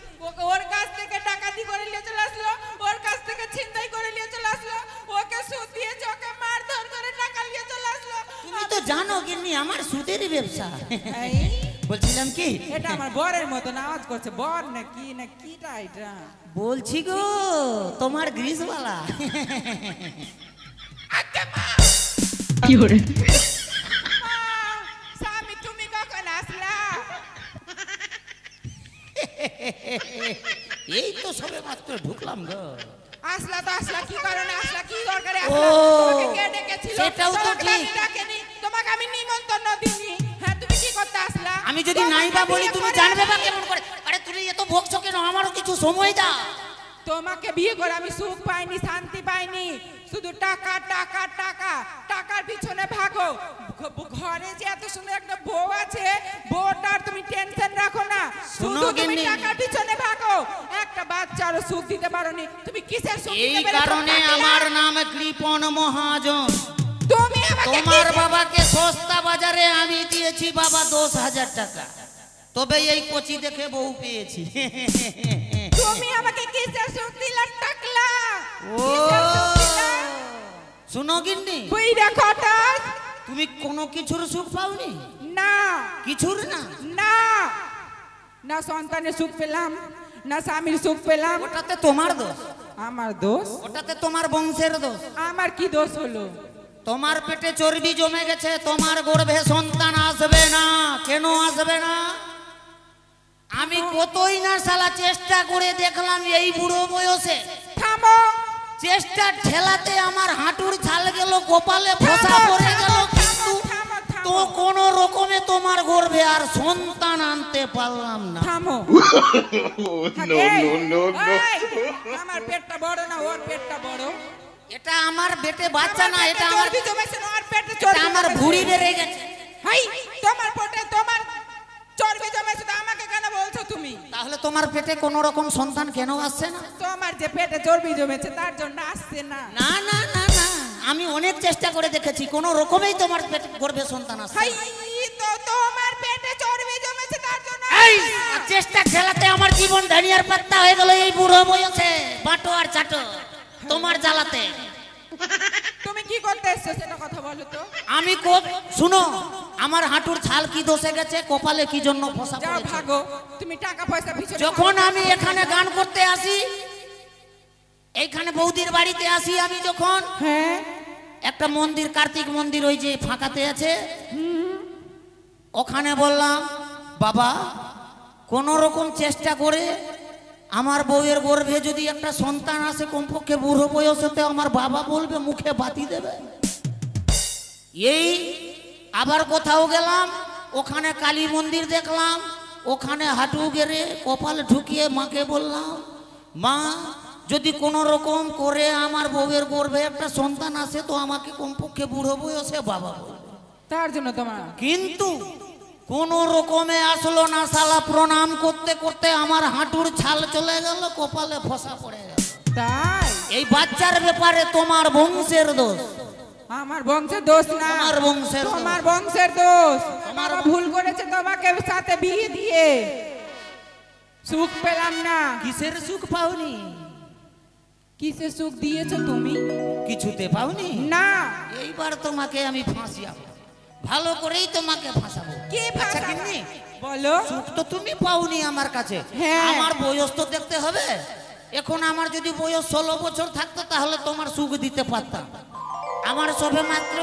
ওর কাছ থেকে ডাকাতি করে নিয়ে চলে আসলো, ওর কাছ থেকে ছিনতাই করে নিয়ে চলে আসলো, ওকে সুদ দিয়েছে, ওকে মারধর করে টাকা নিয়ে চলে আসলো। তুমি তো জানো গিন্নি আমার সুদেরই ব্যবসা। এই, বলছিলাম কি, এটা আমার বরের মতন আওয়াজ করছে। বর নাকি না কিটা এটা? বলছি গো তোমার গ্রিসওয়ালা। আচ্ছা মা, স্বামী তুমি কখন আসলা? এই তো সবে মাত্র ঢুকলাম গো। আসলা তো আসলা, কি কারণে আসলা, কি দরকারে ও, আসলা? তোমাকে কে ডেকেছিল? সেটাও তো তোমাকে আমি ঠিক। ডাকিনি, তোমাকে আমি নিমন্ত্রণ দিইনি। হ্যাঁ, তুমি কি করতে আসলা? আমি যদি নাই বা তোমাকে বলি বিয়ে তুমি করে জানবে বা আমি- কেমন করে? আরে তুমি এত বকছো কেন? আমারও কিছু সময় দাও। তোমাকে বিয়ে করে আমি সুখ পাইনি, শান্তি পাইনি, শুধু টাকা টাকা টাকা, টাকার পিছনে ভাগো। ঘরে যে এত সুন্দর একটা বউ আছে, বউটার তুমি টেনশন রাখো না, শুধু তুমি টাকার পিছনে ভাগো। একটা বাচ্চারও সুখ দিতে পারোনি, তুমি কিসের সুখ দিতে পেরেছো? এই কারণে আমার নাম কৃপণ মহাজন। তুমি আমাকে তোমার বাবাকে সস্তা বাজারে আমি দিয়েছি বাবা 10,000 টাকা, তবে এই কচি দেখে বউ পেয়েছি। তুমি আমাকে কিসের সুখ দিলা টাকলা? ও শুনো গিন্নি, কই দেখো তো, তুমি কোনো কিছুর সুখ পাওনি? না কিছুর না? না, না সন্তানের সুখ পেলাম, না স্বামীর সুখ পেলাম। ওটাতে তোমার দোষ। আমার দোষ? ওটাতে তোমার বংশের দোষ। আমার কি দোষ হলো? তোমার পেটে চর্বি জমে গেছে, তোমার গর্ভে সন্তান আসবে না। কেন আসবে না? আমি কতই না শালা চেষ্টা করে দেখলাম এই বুড়ো বয়সে। থামো, চেষ্টা ঠেলাতে আমার হাঁটুর ছাল গেল, কপালে ফোসা পড়ে গেল, কিন্তু তো কোন রকমে তোমার গর্ভে আর সন্তান আনতে পারলাম না। থামো। আমার পেটটা বড় না ওর পেটটা বড়? এটা আমার পেটে বাচ্চা না, এটা আমার চর্বি জমেছে না, ওর পেটে এটা চর্বি আমার জমেছে। ভুঁড়ি বেড়ে গেছে। হাই, তোমার পেটে তোমার চর্বি জমেছে তো আমাকে কেন বলছো তুমি? তাহলে তোমার পেটে কোনো রকম সন্তান কেন আসছে না? তোমার যে পেটে চর্বি জমেছে তার জন্য আসছে না। না না না না, আমি অনেক চেষ্টা করে দেখেছি, কোনো রকমেই তোমার পেটে গর্ভে সন্তান আসছে হাই, না। তো তোমার পেটে চর্বি জমেছে তার জন্য এই চেষ্টা ঠেলাতে আমার জীবন ধানিয়ার পাত্তা হয়ে গেল এই বুড়ো বয়সে, বাটো আর চাটো তোমার জ্বালাতে। তুমি কি করতে এসছো সেটা কথা বলো তো। আমি শুনো, আমার হাঁটুর ছাল কি দোষে গেছে, কপালে কি জন্য ফসা যাও পড়েছে। ভাগো, তুমি টাকা পয়সা পিছনে যখন আমি এখানে গান করতে আসি, এইখানে বৌদির বাড়িতে আসি আমি যখন, হ্যাঁ একটা মন্দির, কার্তিক মন্দির ওই যে ফাঁকাতে আছে, ওখানে বললাম বাবা কোন রকম চেষ্টা করে আমার বউয়ের গর্ভে যদি একটা সন্তান আসে, কমপক্ষে বুড়ো বয়সেতে আমার বাবা বলবে, মুখে বাতি দেবে। এই আবার কোথাও গেলাম, ওখানে কালী মন্দির দেখলাম, ওখানে হাঁটু গেড়ে কপাল ঢুকিয়ে মাকে বললাম, মা যদি কোনো রকম করে আমার বউয়ের গর্ভে একটা সন্তান আসে তো আমাকে কমপক্ষে বুড়ো বয়সে বাবা বলবে। তার জন্য তোমার কিন্তু কোন রকমে আসলো না শালা, প্রণাম করতে করতে আমার হাঁটুর ছাল চলে গেল, কপালে ফসা পড়ে গেল। তাই এই বাচ্চার ব্যাপারে তোমার বংশের দোষ। আমার বংশের দোষ না, তোমার বংশের দোষ। তোমার বংশের দোষ। তোমার ভুল করেছে তোমাকে সাথে বিয়ে দিয়ে, সুখ পেলাম না। কিসের সুখ পাওনি? কিসের সুখ দিয়েছো তুমি? কিছুতে পাওনি না। এইবার তোমাকে আমি ফাঁসিয়াবো, ভালো করেই তোমাকে ফাঁসাবো। কি আচ্ছা ভাষা গিন্নি, বলো? সুখ তো তুমি পাওনি আমার কাছে, হ্যাঁ। আমার বয়স তো দেখতে হবে। এখন আমার যদি বয়স 16 বছর থাকতো তাহলে তোমার সুখ দিতে পারতাম। আমার সবে মাত্র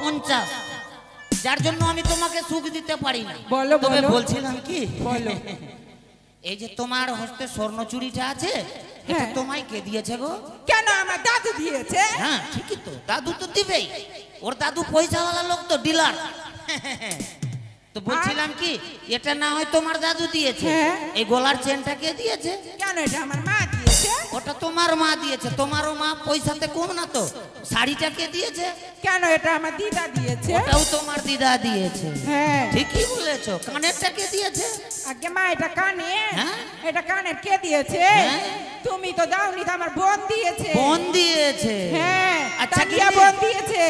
50, যার জন্য আমি তোমাকে সুখ দিতে পারি না। বলো, তবে বলো। বলছিলাম কি, বলো। এই যে তোমার হস্তে স্বর্ণ চুড়িটা আছে, এটা হ্যাঁ। তোমায় কে দিয়েছে গো? কেন আমার দাদু দিয়েছে? হ্যাঁ ঠিকই তো, দাদু তো দিবেই, ওর দাদু পয়সাওয়ালা লোক তো, ডিলার। তো বলছিলাম কি, এটা না হয় তোমার দাদু দিয়েছে, হ্যাঁ। এই গলার চেনটা কে দিয়েছে? কেন এটা আমার মা দিয়েছে? ওটা তোমার মা দিয়েছে, তোমারও মা পয়সাতে কম না তো। শাড়িটা কে দিয়েছে? কেন এটা আমার দিদা দিয়েছে? ওটাও তোমার দিদা দিয়েছে। হ্যাঁ ঠিকই বলেছো। কানেরটা কে দিয়েছে? আগে মা এটা কানে, হ্যাঁ। এটা কানের কে দিয়েছে? হ্যাঁ। তুমি তো দাওনি, তো আমার বোন দিয়েছে। বোন দিয়েছে? হ্যাঁ আচ্ছা, তানিয়া গিন্নি। বোন দিয়েছে।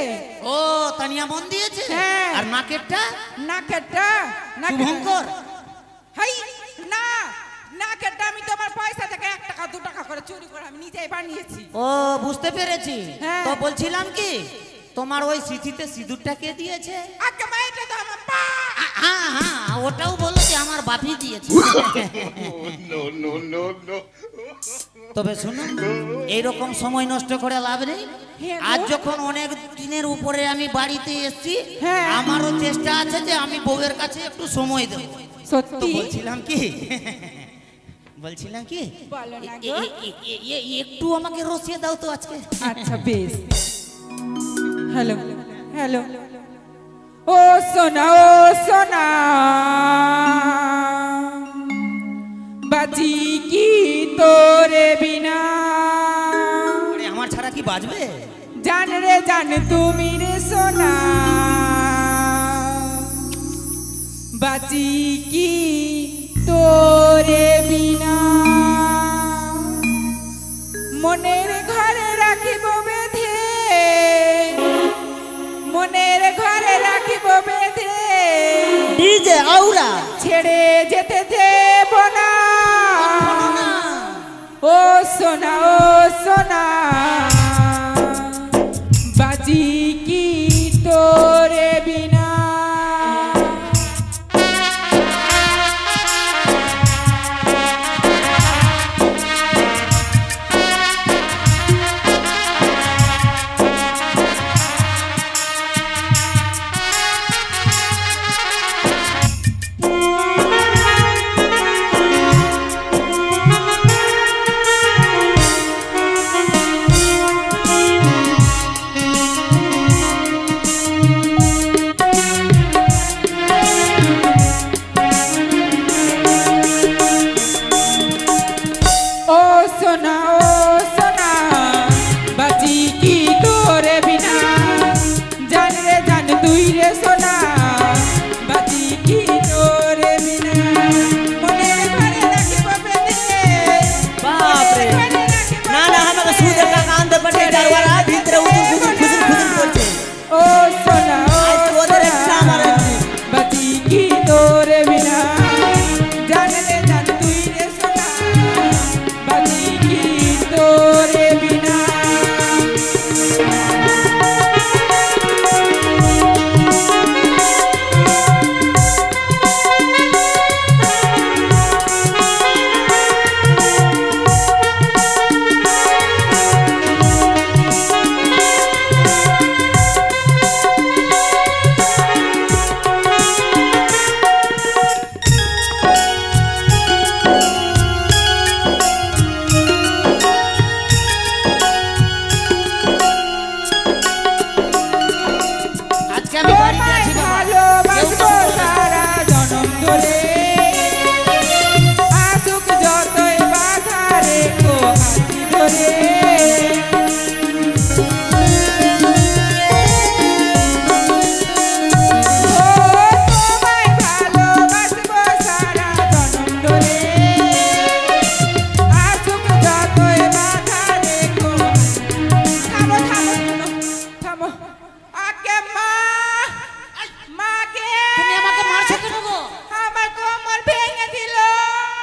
ও তানিয়া বোন দিয়েছে? হ্যাঁ। আর নাকেরটা? নাকেরটা? শুভঙ্কর? হাই না, নাকেরটা আমি তোমার পয়সা থেকে 1 টাকা 2 টাকা করে চুরি করে আমি নিজেই বানিয়েছি। ও বুঝতে পেরেছি। হ্যাঁ। তো বলছিলাম কি, তোমার ওই সিঁথিতে সিঁদুরটা কে দিয়েছে? আগে মা এটা তো আমার পা। হ্যাঁ হ্যাঁ, ওটাও বলো যে আমার বাপি দিয়েছে। তবে শুনো, এইরকম সময় নষ্ট করে লাভ নেই। হ্যাঁ গো। আজ যখন অনেক দিনের উপরে আমি বাড়িতে এসেছি, হ্যাঁ। আমারও চেষ্টা আছে যে আমি বউয়ের কাছে একটু সময় দেব। তো সত্যি? বলছিলাম কি, বলছিলাম কি, বলো না গো। একটু আমাকে রসিয়ে দাও তো আজকে। আচ্ছা বেশ। হ্যালো হ্যালো, ও সোনা ও সোনা, বাঁচি কি তোরে বিনা? জান তুমি রে সোনা বাঁচি কি তোরে বিনা মনের ঘরে রাখিব বেঁধে মনের ঘরে রাখিব বেঁধে ডিজে আউরা ছেড়ে যেতে দেব না ও সোনা বাজি কি তোরে বিনা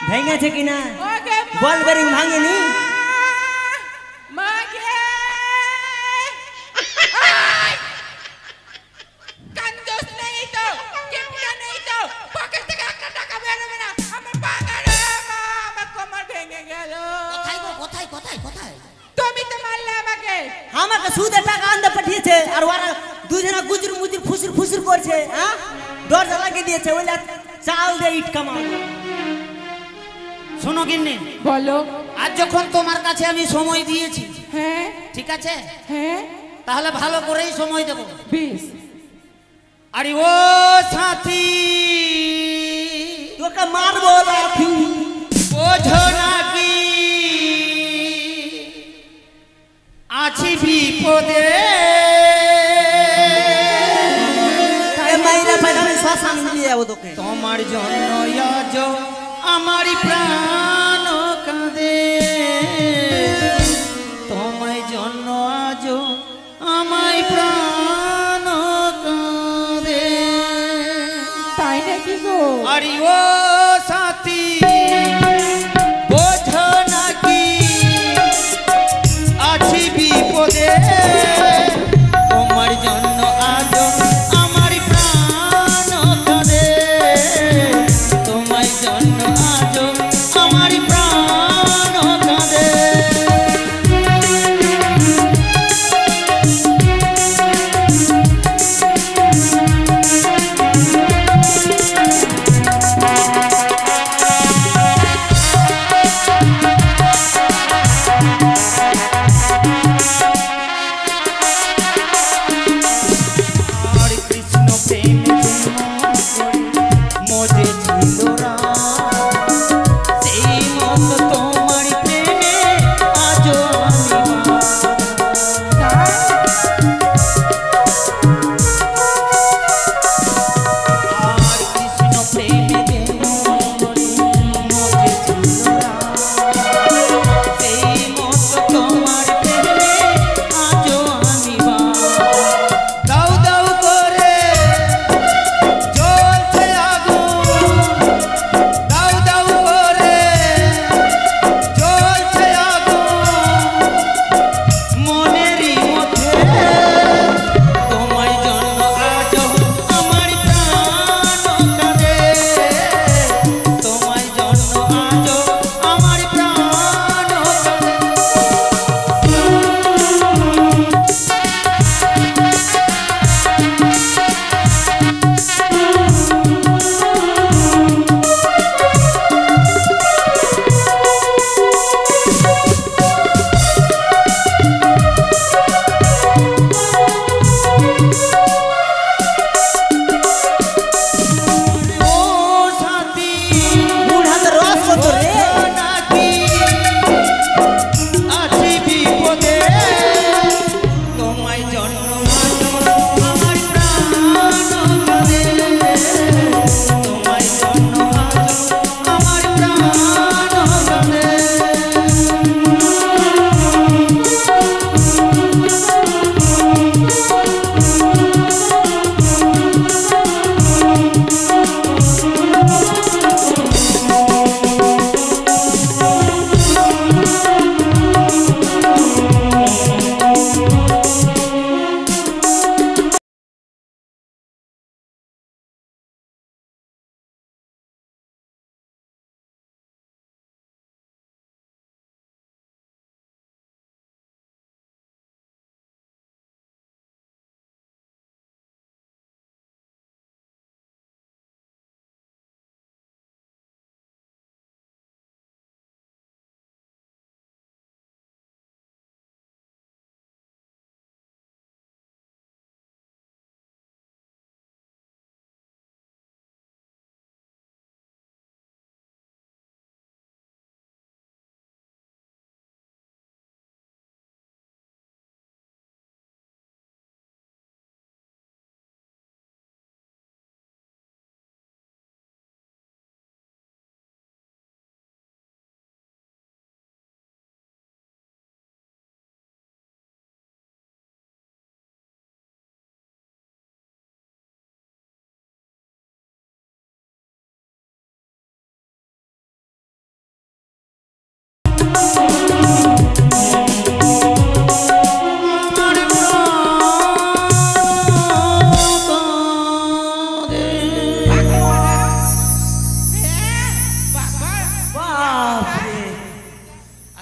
ভেঙেছে কিনা বল বেরিং ভাঙেনি আমাকে সুদে টাকা আনতে পাঠিয়েছে আর ওরা দুজনা গুজর মুজর ফুসুর ফুসুর করছে হ্যাঁ দরজা লাগিয়ে দিয়েছে ওইলা চাল দিয়ে ইট কামাও শোনো গিন্নি বলো আজ যখন তোমার কাছে আমি সময় দিয়েছি হ্যাঁ ঠিক আছে হ্যাঁ তাহলে ভালো করেই সময় দেব বেশ আরে ও সাথী তোকে মারবো লাঠি বোঝো নাকি আছি বিপদে মাইরা পাইলে আমি শ্মশান নিয়ে যাবো তোকে তোমার জন্য আজ আমার প্রাণ কাঁদে তোমার জন্য আজ আমার প্রাণ কাঁদে তাই নাকি গো আরে ও সাথী বোঝো নাকি আছি বিপদে তোমার জন্য আজ আমার প্রাণ কাঁদে তোমার জন্য আজ আমার প্রাণ কাঁদে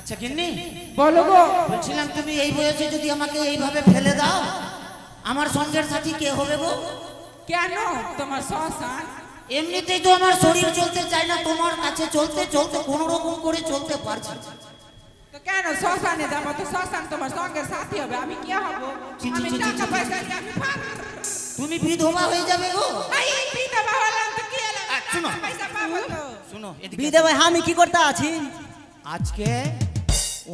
আচ্ছা গিন্নি বলো গো। বলছিলাম তুমি এই বয়সে যদি আমাকে এইভাবে ফেলে দাও আমার সঙ্গের সাথী কে হবে গো? কেন তোমার শ্মশান? এমনিতেই তো আমার শরীর চলতে চায় না, তোমার কাছে চলতে চলতে কোনো রকম করে চলতে পারছি। তো কেন শ্মশানে যাবো? তো শ্মশান তোমার সঙ্গের সাথী হবে, আমি কি হব? আমি টাকা পয়সা দিয়ে আমি পাবো। তুমি বিধবা হয়ে যাবে গো। এই বিধবা হলাম তো কি হলো? শুনো। টাকা পয়সা পাবো তো। শুনো এদিকে বিদে ভাই আমি কি করতে আছি? আজকে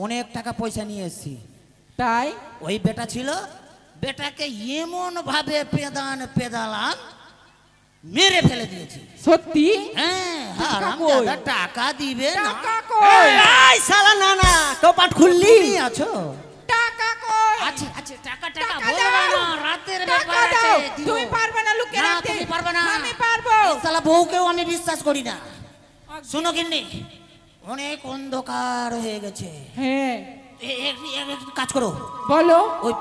অনেক টাকা পয়সা নিয়ে এসেছি। তাই ওই বেটা ছিল, বেটাকে এমন ভাবে পেদালাম মেরে ফেলে দিয়েছি। সত্যি? হ্যাঁ টাকা হারাম কই? দাদা টাকা দিবে না। টাকা কই? এই শালা না না কপাট খুললি তুমি আছো? টাকা কই? আছে আছে টাকা টাকা বলবো দাও। না, রাতের টাকা ব্যাপার আছে, দাও। দিও। তুমি পারবে না লুকিয়ে না, রাখতে? তুমি পারবে না। আমি পারবো। এই শালা বউকেও আমি বিশ্বাস করি না। শুনো গিন্নি, অনেক অন্ধকার হয়ে গেছে। হ্যাঁ একটু কাজ করো, বলো। ওই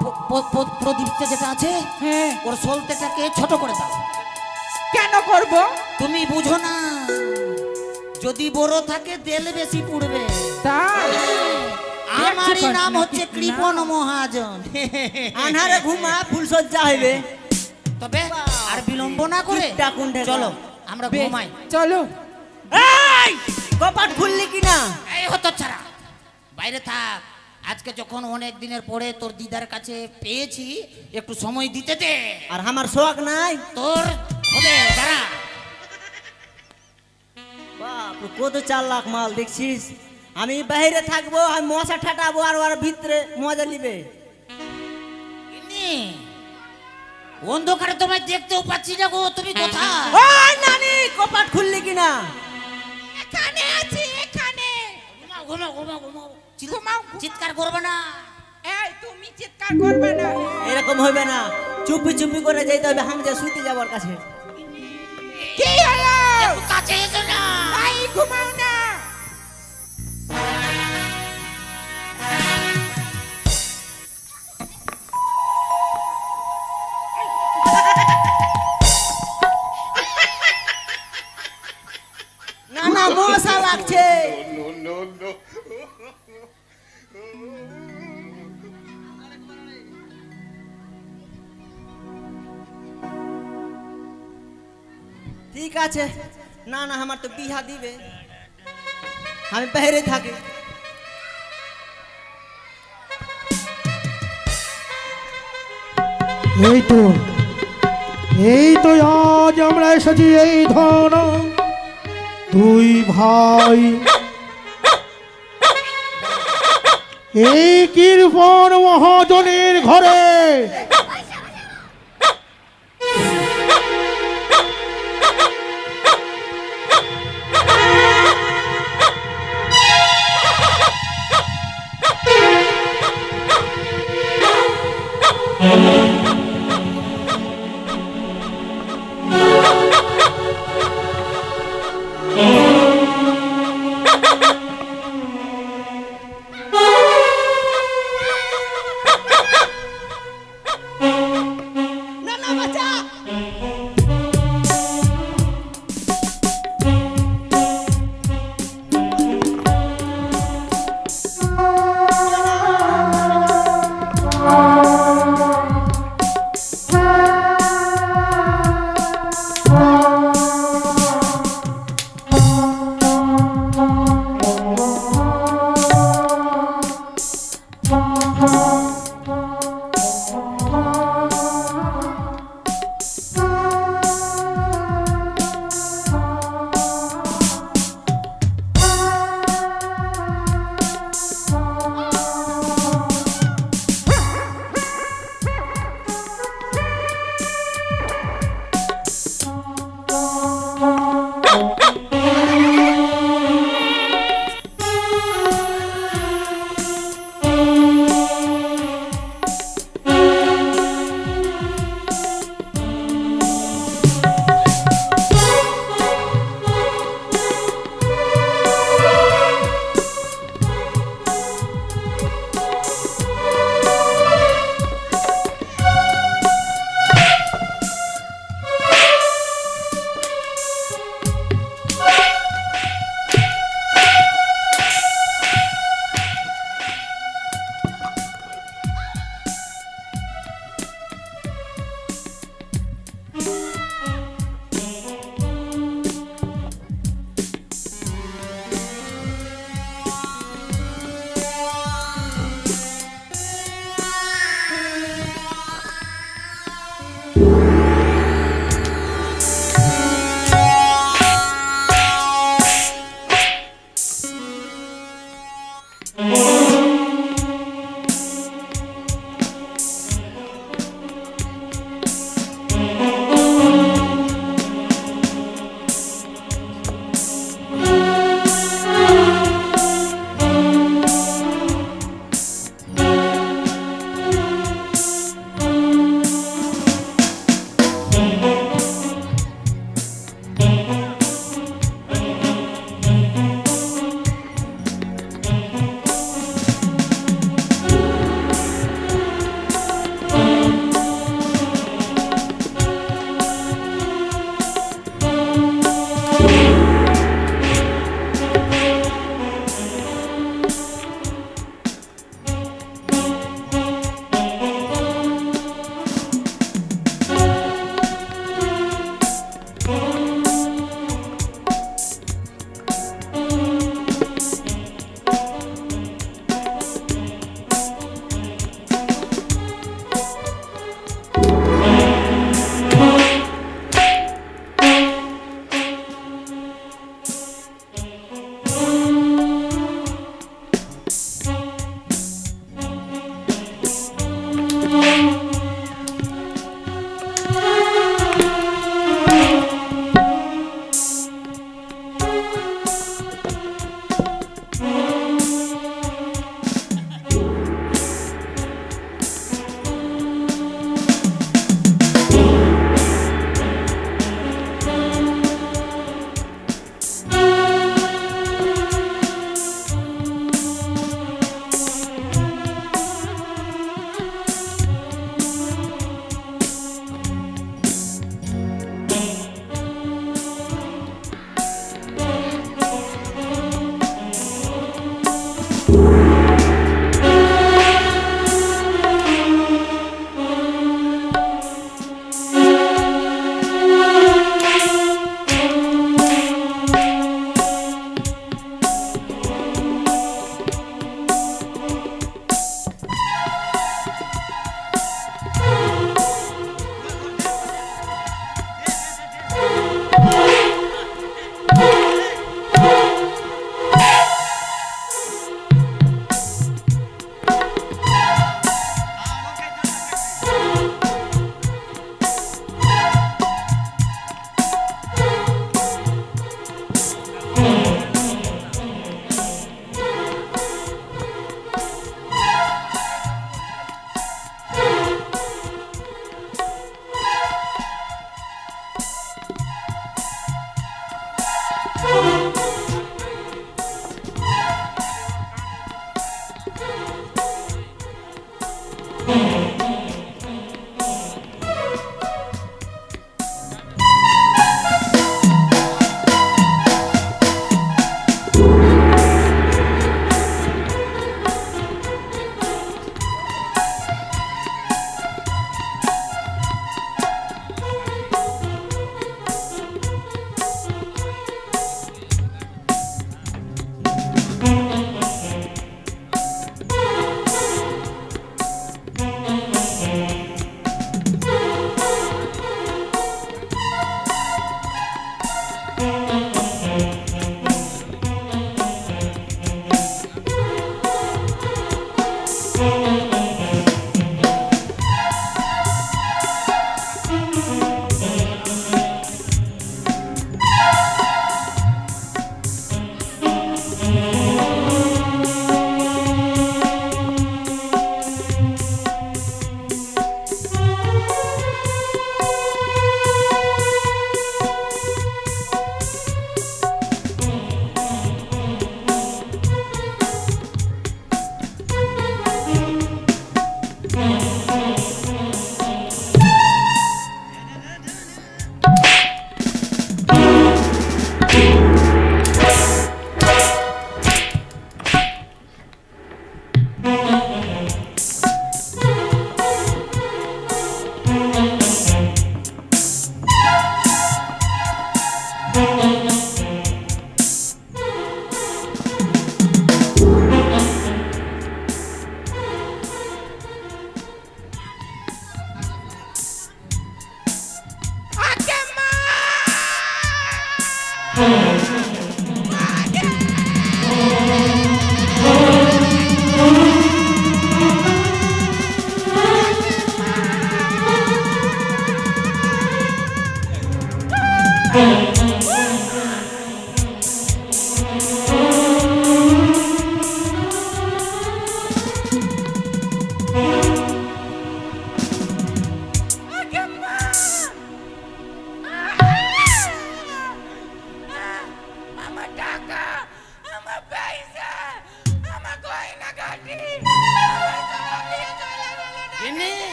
প্রদীপটা যেটা আছে হ্যাঁ ওর সলতেটাকে ছোট করে দাও। কেন করব? তুমি বুঝো না, যদি বড় থাকে তেল বেশি পুড়বে। তাই আমারই দেখছো নাম নাকি? হচ্ছে কৃপণ মহাজন। আন্ধারে ঘুমা ফুলসজ্জা হইবে। তবে আর বিলম্ব না করে চিত্তা কুণ্ডে চলো গাও। আমরা বেশ, ঘুমাই। চলো। এই কপাট খুললি কিনা? এই হতো ছাড়া বাইরে থাক। আজকে যখন অনেক দিনের পরে তোর দিদার কাছে পেয়েছি, একটু সময় দিতে দে। আর আমার শোক নাই। তোর হবে দাঁড়া। বাপ কত 4 লাখ মাল দেখছিস। আমি বাইরে থাকবো, আমি মশা ঠাটাবো আর ওর ভিতরে মজা নিবে। ইনি, অন্ধকারে তোমায় দেখতেও পাচ্ছি না গো, তুমি কোথায়? ও নানি কপাট খুললি কিনা? এখানে আছি, এখানে। ঘুমাও ঘুমাও ঘুমাও ঘুমাও। ঘুমাও। চিৎকার করবে না। এই তুমি চিৎকার করবে না। এরকম হবে না, চুপি চুপি করে যাইতে হবে। আমি যা শুতে যাবো ওর কাছে। কি হলো? একটু কাছে এসো না। এই ঘুমাও না। না না মশা লাগছে। ঠিক আছে, না না আমার তো বিহা দিবে, আমি বাইরে থাকি। এই তো আজ আমরা এসেছি এই ধন দুই ভাই, এই কৃপণ মহাজনের ঘরে।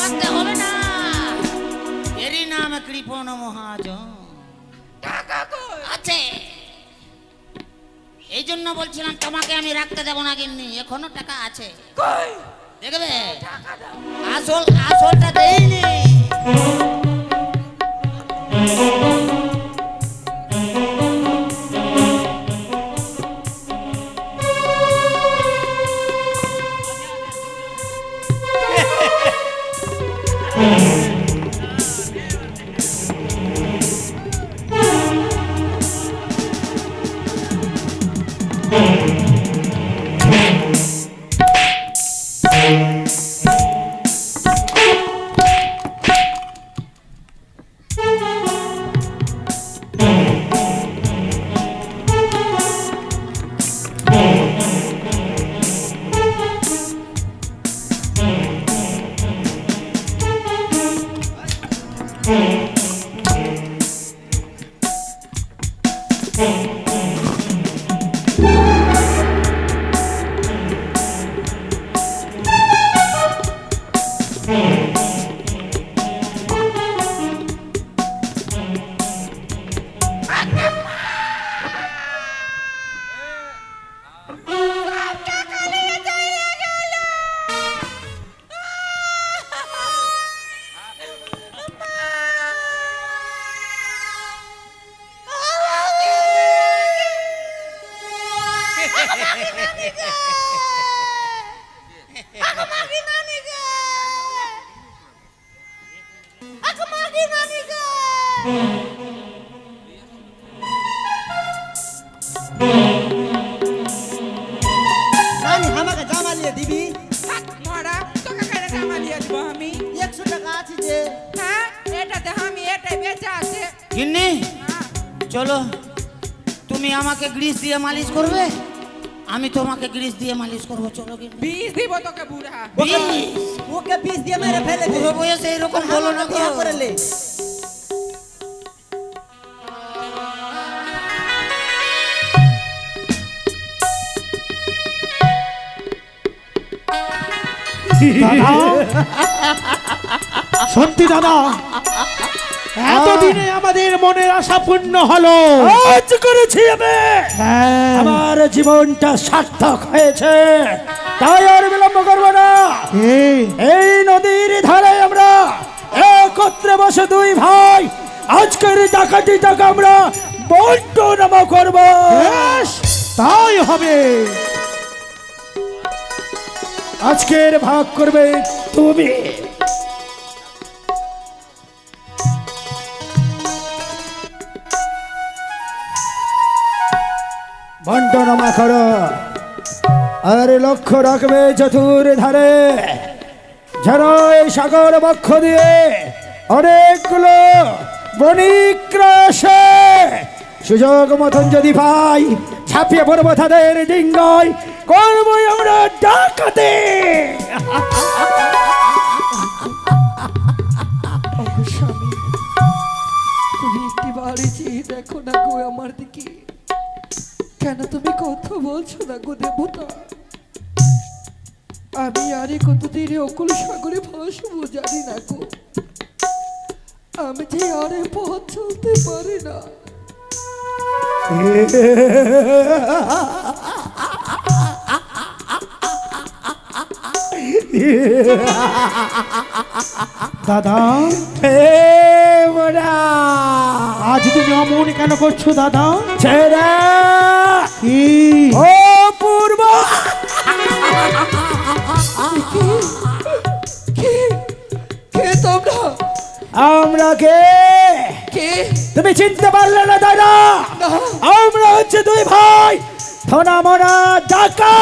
কাঁদতে হবে না, এরই নাম কৃপণ মহাজন। টাকা কই? আছে, এই জন্য বলছিলাম তোমাকে আমি রাখতে দেবো না গিন্নি, এখনো টাকা আছে। কই? দেখবে টাকা দাও। আসলটা দেইনি। রানী আমাকে জামা নিয়ে দিবি? হাত মরা, তোকে কেন জামা দিয়ে দিব আমি? 100 টাকা আছে যে। হ্যাঁ, এটাতে আমি এটাই বেঁচে আছে। গিন্নি চলো, তুমি আমাকে গ্রিস দিয়ে মালিশ করবে, আমি তোমাকে গ্রিস দিয়ে মালিশ করবো। চলো গিন্নি। বিষ দিব তোকে বুড়া। ওকে 20 দিয়ে মেরে ফেলে দে। বুড়ো বয়সে এরকম বলো না বিয়ে গো। করে লে। দাদা, সত্যি দাদা, এতদিনে আমাদের মনের আশা পূর্ণ হলো। আজ করেছি আমি, আমার জীবনটা সার্থক হয়েছে, তাই আর বিলম্ব করবো না। এই নদীর ধারে আমরা একত্রে বসে দুই ভাই আজকের ডাকাতি টাকা আমরা বন্টনামা করব। তাই হবে, আজকের ভাগ করবে তুমি। বন্টনামা করো, আর লক্ষ্য রাখবে চতুর ধারে যেন এই সাগর বক্ষ দিয়ে অনেকগুলো বণিকরা আসে। সুযোগ মতন যদি পাই ঝাঁপিয়ে পড়বো তাদের ডিঙ্গায়, করবই আমরা ডাকাতি। স্বামী, তুমি একটি বাড়ি চেয়ে দেখো না গো আমার দিকে। কেন তুমি কথা বলছো না গো দেবতা? আমি আরে কতদিনে অকুল সাগরে ভাসবো জানি না গো। আমি যে আরে পথ চলতে পারি না। দাদা, আজ তুমি অমন কেন করছো দাদা? ছেড়ে ও পূর্ব, কে তোমরা? আমরা কে তুমি চিনতে পারলে না দাদা? আমরা হচ্ছে দুই ভাই থনা মনা ডাকা।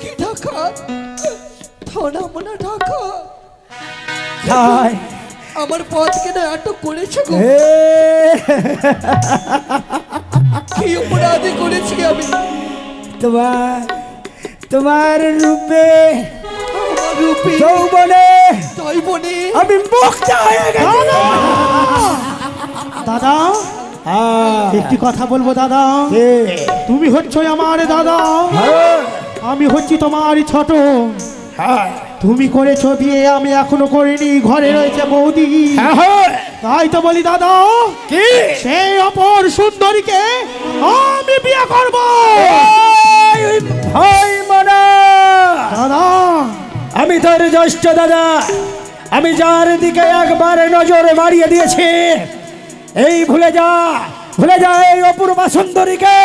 কি ঢাকা? থনা মনা ঢাকা? আমার পথ কেন আটক করেছে গো? কি অপরাধী করেছি আমি? তোমার রূপে যৌবনে আমি মুক্ত হয়ে গেছি দাদা। একটি কথা বলবো দাদা, তুমি হচ্ছ আমার দাদা, আমি হচ্ছি তোমার ছোট। তুমি করেছো বিয়ে, আমি এখনো করিনি, ঘরে রয়েছে বৌদি। তাই তো বলি দাদা, কি সেই অপর সুন্দরীকে আমি বিয়ে করব। ভাই মানা দাদা, আমি তোর জ্যেষ্ঠ দাদা, আমি যার দিকে একবার নজর মারিয়ে দিয়েছি, এই ভুলে যা এই অপূর্বা সুন্দরীকে,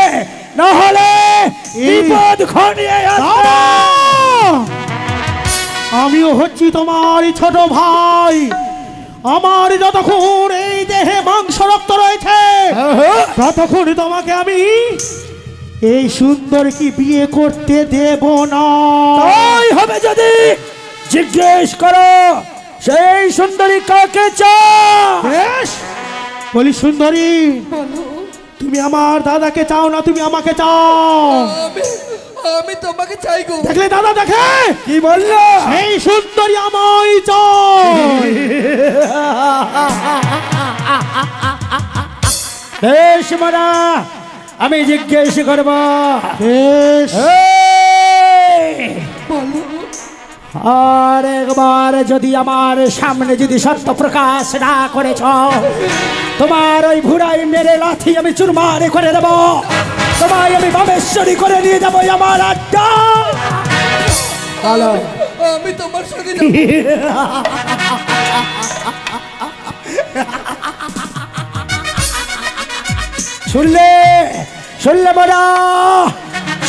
না হলে বিপদ ঘনিয়ে আসবে। আমিও হচ্ছি তোমার ছোট ভাই, আমার যতক্ষণ এই দেহে মাংস রক্ত রয়েছে ততক্ষণ তোমাকে আমি এই সুন্দরী বিয়ে করতে দেব না। তাই হবে যদি জিজ্ঞেস করো সেই সুন্দরী কাকে চাও। বেশ, বলি সুন্দরী, তুমি আমার দাদাকে চাও না তুমি আমাকে চাও? আমি তোমাকে চাই গো। দেখলে দাদা, দেখে কি বললো, সেই সুন্দরী আমায় চাই। বেশ মারা, আমি জিজ্ঞেস করব। বেশ, আর একবার যদি আমার সামনে যদি সত্য প্রকাশ না করেছ, তোমার ওই ভুড়াই মেরে লাথি আমি চুরমার করে দেব, তোমায় আমি বামেশ্বরী করে নিয়ে যাবো আমার আড্ডা। আমি তোমার সঙ্গে শুনলে বড়া,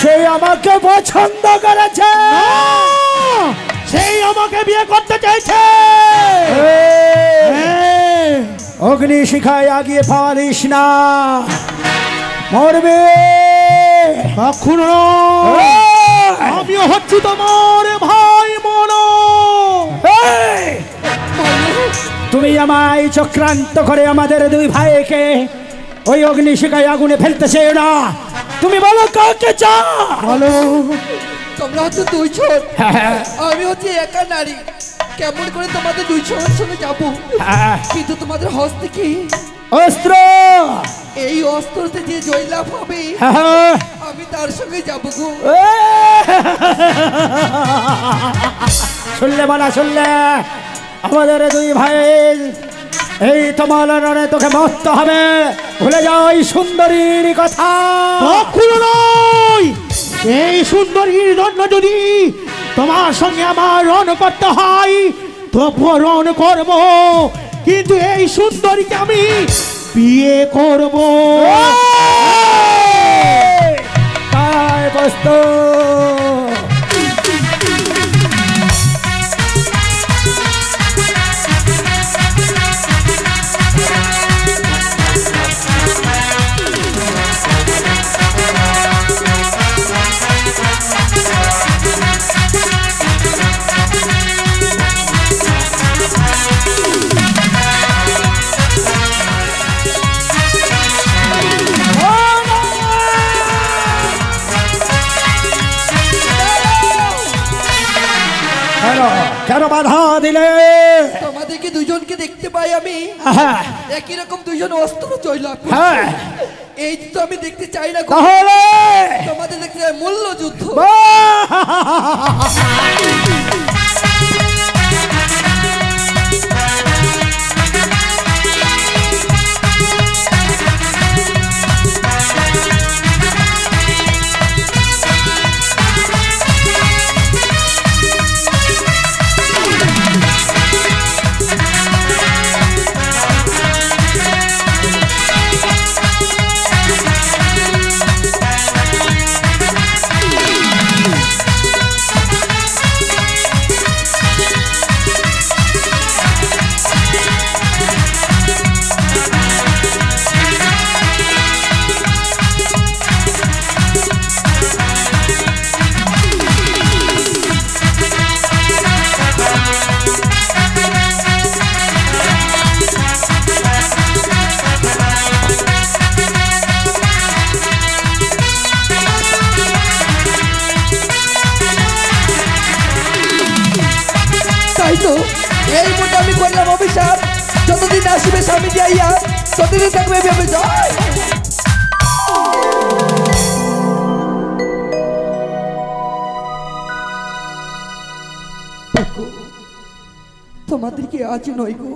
সেই আমাকে পছন্দ করেছে, সেই আমাকে বিয়ে করতে চাইছে। অগ্নি শিখায় আগিয়ে পারিস না, মরবে কখনো। আমিও হচ্ছি তোমার ভাই মনো। তুমি আমায় চক্রান্ত করে আমাদের দুই ভাইকে ওই অগ্নি শিখায় আগুনে ফেলতেছে না। তুমি বলো কাকে চাও? বলো। তোমরা হচ্ছে দুই জন, আমি হচ্ছে একা নারী, কেমন করে তোমাদের দুই জনের সঙ্গে যাবো? কিন্তু তোমাদের হস্তে কি অস্ত্র? এই অস্ত্রতে যে জয়লাভ হবে আমি তার সঙ্গে যাবো গো। শুনলে বলা, শুনলে আমাদের দুই ভাই এই তোমার রণে তোকে মরতে হবে। ভুলে যাও এই সুন্দরীর কথা। এই সুন্দরীর জন্য যদি তোমার সঙ্গে আমার রণ করতে হয় তবুও রণ করব, কিন্তু এই সুন্দরীকে আমি বিয়ে করব। তাই বস্তু কেন বাধা দিলে? তোমাদেরকে দুজনকে দেখতে পাই আমি, একই রকম দুজন অস্ত্র জয়লাভ। এই তো আমি দেখতে চাই না, তাহলে তোমাদের দেখতে চাই মূল্য যুদ্ধ। এই মতো আমি করলাম অভিশাপ, যতদিন আসবে স্বামী যাইয়া ততদিন থাকবে ভেবে যায়। তোমাদেরকে আজ নয় গো